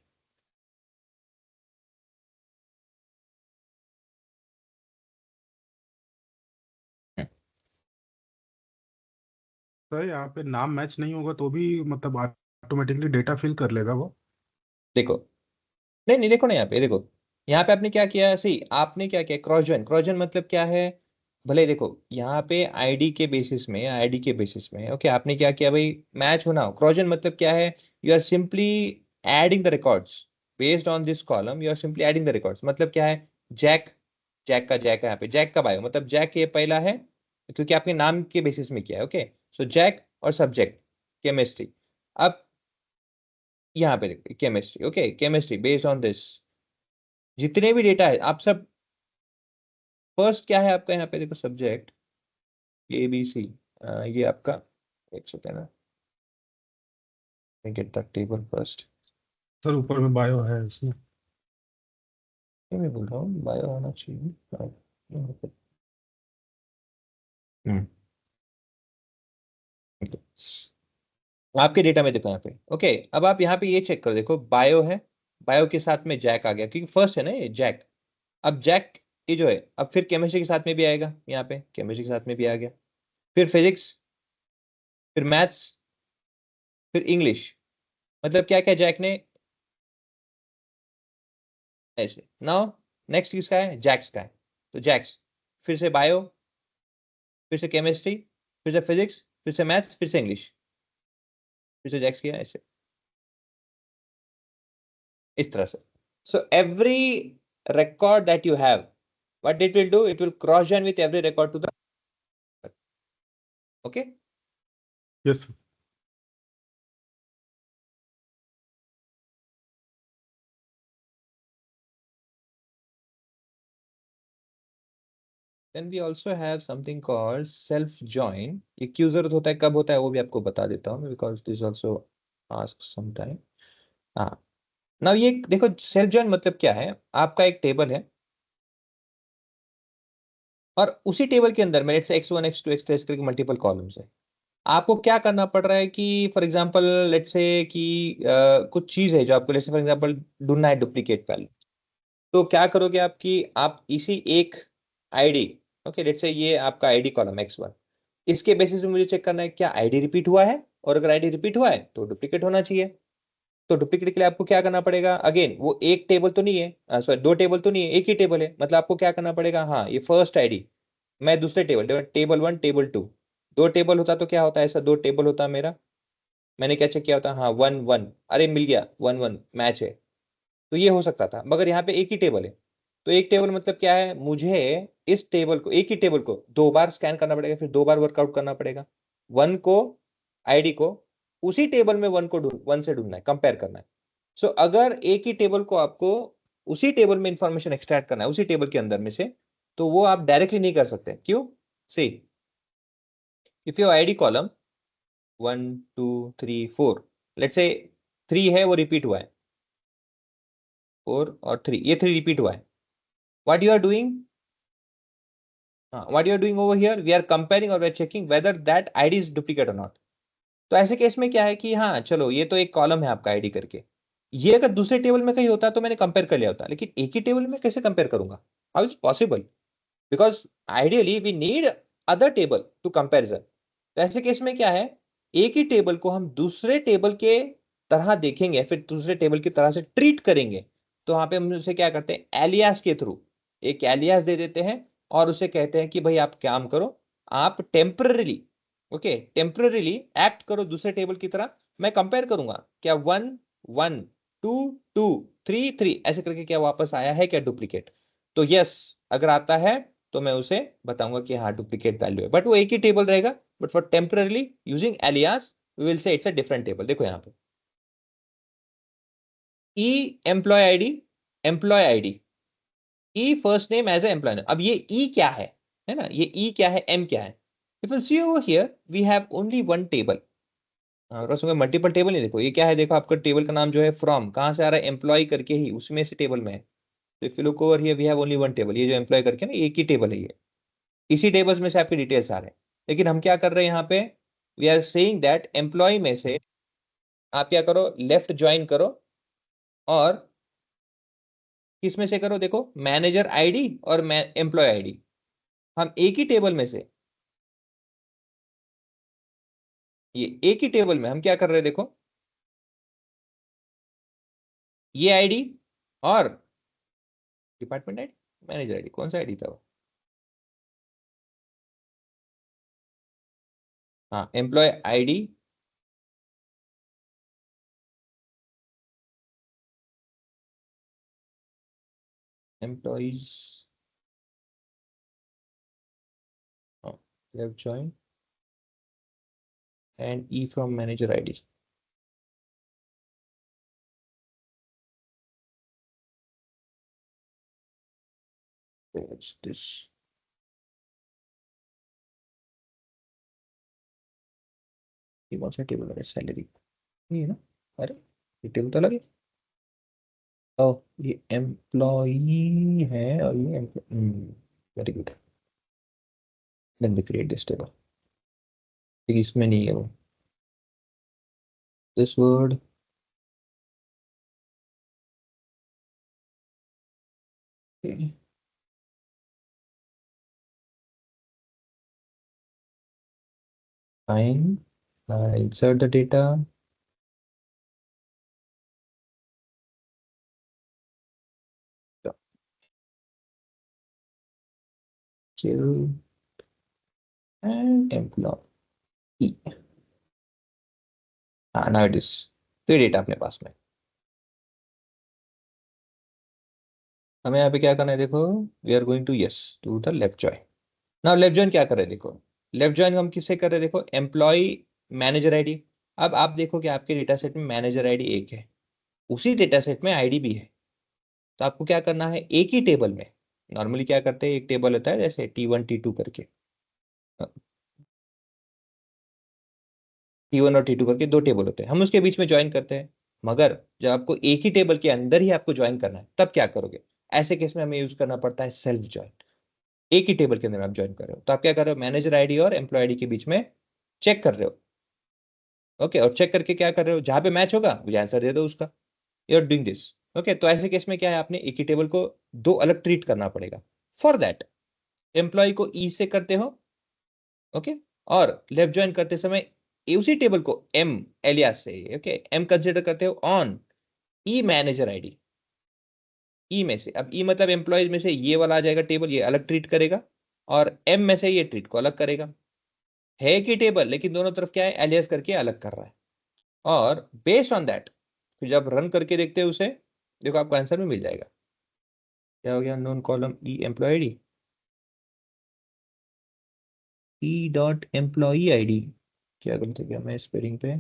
सर यहाँ पे नाम मैच नहीं होगा तो भी मतलब ऑटोमेटिकली डेटा फिल कर लेगा वो? देखो, नहीं नहीं, देखो ना, यहाँ पे देखो, यहाँ पे आपने क्या किया, सही, आपने क्या किया, क्रॉस ज्वाइन। क्रॉस ज्वाइन मतलब क्या है, भले देखो यहाँ पे आईडी के बेसिस में, ओके, आपने क्या किया भाई, मैच होना हो। क्रॉस ज्वाइन मतलब क्या है, you are simply adding the records based on this column, you are simply adding the records. मतलब क्या है, जैक, जैक है यहाँ पे, जैक का बायो मतलब जैक ये पहला है, क्योंकि आपने नाम के बेसिस में किया है, ओके। सो जैक और सब्जेक्ट केमिस्ट्री, अब यहाँ पे देखो chemistry, okay, chemistry based on this, जितने भी डेटा है आप सब, फर्स्ट क्या है आपका, यहाँ पे देखो सब्जेक्ट ABC, ये आपका, एक second, get the table first, sir ऊपर में बायो है इसमें। मैं बोल रहा हूँ बायो होना चाहिए, यहाँ पे। आपके डेटा में देखो यहाँ पे, ओके। अब आप यहाँ पे ये चेक कर देखो, बायो है, बायो के साथ में जैक आ गया, क्योंकि फर्स्ट है ना ये जैक। अब जैक ये जो है, अब फिर केमिस्ट्री के साथ में भी आएगा, यहाँ पे केमिस्ट्री के साथ में भी आ गया, फिर फिजिक्स, फिर मैथ्स, फिर इंग्लिश। मतलब क्या क्या जैक ने, ऐसे। नाउ नेक्स्ट किसका है, जैक्स का है, तो जैक्स, फिर से बायो, फिर से केमिस्ट्री, फिर से फिजिक्स, फिर से मैथ्स, फिर से इंग्लिश, फिर से जैक्स किया, ऐसे, इस तरह से। So every record that you have, what it will do, it will cross join with every record to the, okay. Yes sir. Then we also have something called self join, ये क्यों जरूरत होता है, कब होता है, वो भी आपको बता देता हूँ, because this also asks sometime। हाँ, now ये देखो, सेल्फ जॉइन मतलब क्या है, आपका एक टेबल है और उसी टेबल के अंदर में let's say x1 x2 x3 करके मल्टीपल कॉलम्स है। आपको क्या करना पड़ रहा है कि फॉर एग्जांपल लेट्स से कि कुछ चीज है जो आपको, लेट्स से फॉर एग्जांपल ढूंढना है डुप्लीकेट वैल्यू, तो क्या करोगे आपकी, आप इसी एक आईडी, ओके, लेट्स से ये आपका आईडी कॉलम x1, इसके बेसिस पे मुझे चेक करना है क्या आईडी रिपीट हुआ है, और अगर आईडी रिपीट हुआ है तो डुप्लीकेट होना चाहिए। तो डुप्लीकेट के लिए आपको क्या करना पड़ेगा, अगेन वो एक टेबल तो नहीं है, सॉरी 2 टेबल तो नहीं है, एक ही टेबल है, मतलब आपको क्या करना पड़ेगा, हाँ ये फर्स्ट आईडी, मैं दूसरे टेबल, टेबल 1 टेबल 2, 2 टेबल होता तो क्या होता है, ऐसा 2 टेबल होता मेरा, मैंने क्या चेक किया होता, हाँ 1 1, अरे मिल गया 1 1 मैच है, तो ये हो सकता था, मगर यहाँ पे एक ही टेबल है, तो एक टेबल मतलब क्या है, मुझे इस टेबल को, एक ही टेबल को 2 बार स्कैन करना पड़ेगा, फिर 2 बार वर्कआउट करना पड़ेगा, 1 को, आईडी को, उसी टेबल में 1 को 1 से ढूंढना है, कंपेयर करना है। सो अगर एक ही टेबल को आपको उसी टेबल में इंफॉर्मेशन एक्सट्रैक्ट करना है, उसी टेबल के अंदर में से, तो वो आप डायरेक्टली नहीं कर सकते, क्यों, see if your ID column 1 2 3 4, let's say 3 है वो रिपीट हुआ है, 4 और 3, ये 3 रिपीट हुआ है, what you are doing, what you are doing over here, we are comparing or we are checking whether that id is duplicate or not। तो ऐसे केस में क्या है कि हाँ चलो ये तो एक कॉलम है आपका आईडी करके, ये अगर दूसरे टेबल में कहीं होता तो मैंने कंपेयर कर लिया होता, लेकिन एक ही टेबल में कैसे कंपेयर करूंगा, how is possible, because ideally we need other table to comparison. तो ऐसे केस में क्या है, एक ही टेबल को हम दूसरे टेबल के तरह देखेंगे, फिर दूसरे टेबल की तरह से ट्रीट करेंगे, तो वहां पे हम उसे क्या करते हैं, एलियास के थ्रू एक एलियास दे देते हैं, और उसे कहते हैं कि भाई आप काम करो, आप टेम्पररीली, ओके टेम्पररीली एक्ट करो दूसरे टेबल की तरह, मैं कंपेयर करूंगा क्या 1 1 2 2 3 3 ऐसे करके क्या वापस आया है क्या डुप्लीकेट, तो यस अगर आता है तो मैं उसे बताऊंगा कि हाँ डुप्लीकेट वैल्यू है, बट वो एक ही टेबल रहेगा, but for temporarily using alias we will say it's a different table. देखो यहाँ पे E employ ID, E first name as A employ, अब ये ई क्या है ना, ये ई क्या है, एम क्या है, if you see over here we have only one table, multiple table नहीं, देखो ये क्या है, देखो आपका टेबल का नाम जो है फ्रॉम कहां से आ रहा है, एम्प्लॉय करके ही उसमें से टेबल में है, तो if you look over here we have only one table, ये जो एम्प्लॉय करके ना एक ही टेबल है, ये इसी टेबल्स में से आपके डिटेल्स आ रहे हैं, लेकिन हम क्या कर रहे हैं यहाँ पे, we are saying that employ में से आप क्या करो, लेफ्ट ज्वाइन करो, और किस में से करो, देखो मैनेजर आईडी और एम्प्लॉय आईडी, हम एक ही टेबल में से, ये एक ही टेबल में हम क्या कर रहे हैं, देखो ये आईडी और डिपार्टमेंट आईडी, मैनेजर आईडी, कौन सा आईडी था वो, हाँ employ ID, employees, left join and E from manager ID, this ये कौन सा टेबल है, सैलरी, ये है ना, अरे ये टेबल तो अलग है, ओ ये एम्प्लॉई है और ये very good, let me create this table, इसमें नहीं है वो, this word fine, insert the data, kill and employee, हाँ now it is, तो ये डेटा अपने पास में, हमें यहाँ पे क्या करना है, देखो we are going to yes to the left join, now left join क्या कर रहे हैं, देखो लेफ्ट जॉइन हम किससे कर रहे हैं, देखो एम्प्लॉय मैनेजर आईडी, अब आप देखो कि आपके डेटा सेट में मैनेजर आईडी एक है, उसी डेटा सेट में आईडी भी है, तो आपको क्या करना है, एक ही टेबल में, नॉर्मली क्या करते हैं, एक टेबल होता है जैसे T1 T2 करके, T1 और T2 करके 2 टेबल होते हैं, हम उसके बीच में ज्वाइन करते हैं, मगर जब आपको एक ही टेबल के अंदर ही आपको ज्वाइन करना है तब क्या करोगे, ऐसे केस में हमें यूज करना पड़ता है सेल्फ ज्वाइन, एक ही टेबल के अंदर आप ज्वाइन कर रहे हो, तो आप क्या कर रहे हो, मैनेजर आईडी और एम्प्लॉय आईडी के बीच में चेक कर रहे हो, ओके और चेक करके क्या कर रहे हो, जहां पे मैच होगा मुझे आंसर दे दो उसका, you are doing this, okay तो ऐसे केस में क्या है, आपने एक ही टेबल को 2 अलग ट्रीट करना पड़ेगा, फॉर दैट एम्प्लॉय को ई से करते हो, ओके और लेफ्ट ज्वाइन करते समय उसी टेबल को एम एलियास से, ओके, एम कंसिडर करते हो ऑन ई मैनेजर आईडी। ई में से, अब ई मतलब एम्प्लॉयज में से ये वाला आ जाएगा टेबल, ये अलग ट्रीट करेगा, और एम में से ये ट्रीट को अलग करेगा। है कि टेबल, लेकिन दोनों तरफ क्या है, एलियास करके अलग कर रहा है। और बेस्ड ऑन दैट फिर जब रन करके देखते हैं उसे, देखो आपको आंसर में मिल जाएगा। क्या हो गया, known column E employ ID, E dot employ ID, क्या गलती किया मैं स्पेलिंग पे,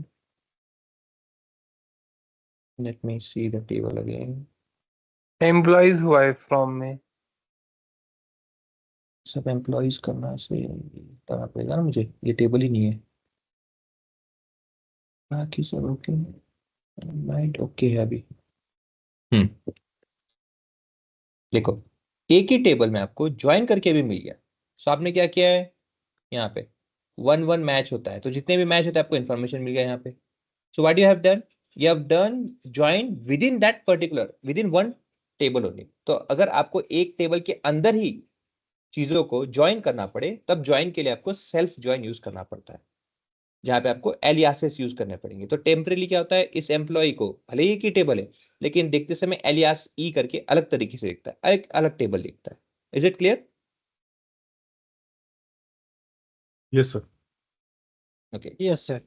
let me see the table again. Employees हुआ है फ्रॉम में। सब एम्प्लॉयज करना से करना पड़ेगा ना मुझे, ये टेबल ही नहीं है, बाकी सब ओके, राइट ओके है अभी। देखो एक ही टेबल में आपको ज्वाइन करके भी मिल गया। सो आपने क्या किया है, यहाँ पे 1-1 मैच होता है, तो जितने भी मैच होते हैं आपको इन्फॉर्मेशन मिल गया यहाँ पे। So what you have done, you have done join with in that particular, with in one table only. तो अगर आपको एक टेबल के अंदर ही चीजों को ज्वाइन करना पड़े, तब ज्वाइन के लिए आपको सेल्फ ज्वाइन यूज करना पड़ता है, जहां पे आपको एलियासेस यूज करने पड़ेंगे। तो टेम्परेली क्या होता है, इस एम्प्लॉय को भले ही एक ही टेबल है, लेकिन देखते समय एलियास ई करके अलग तरीके से दिखता है, एक अलग टेबल दिखता है। Is it clear? Yes sir. Okay, yes sir.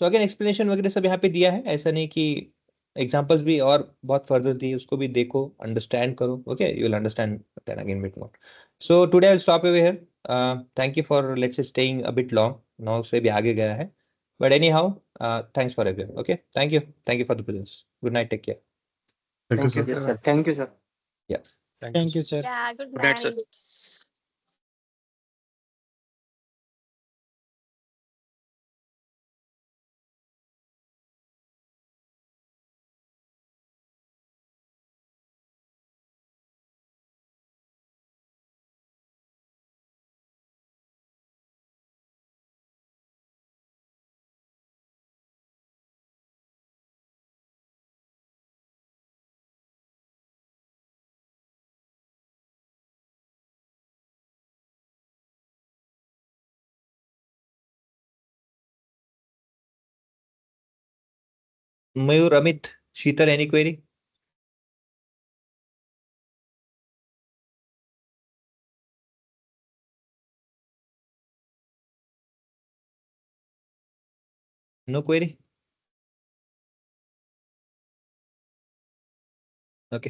So again explanation वगैरह सब यहाँ पे दिया है, ऐसा नहीं कि एग्जांपल्स भी और बहुत फर्दर दिए, उसको भी देखो, अंडरस्टैंड करो, okay, you will understand then again bit more. So today I will stop over here. Thank you for let's say staying a bit long, 9 से भी आगे गया है, but anyhow thanks for everyone, okay, thank you for the presence, good night, take care, thank you thank you sir. Yes, sir. Thank you, sir. Yes. Thank you sir. Yeah, good Good night, sir. night. Mayur, Amit, Sheetal, any query? No query? Okay.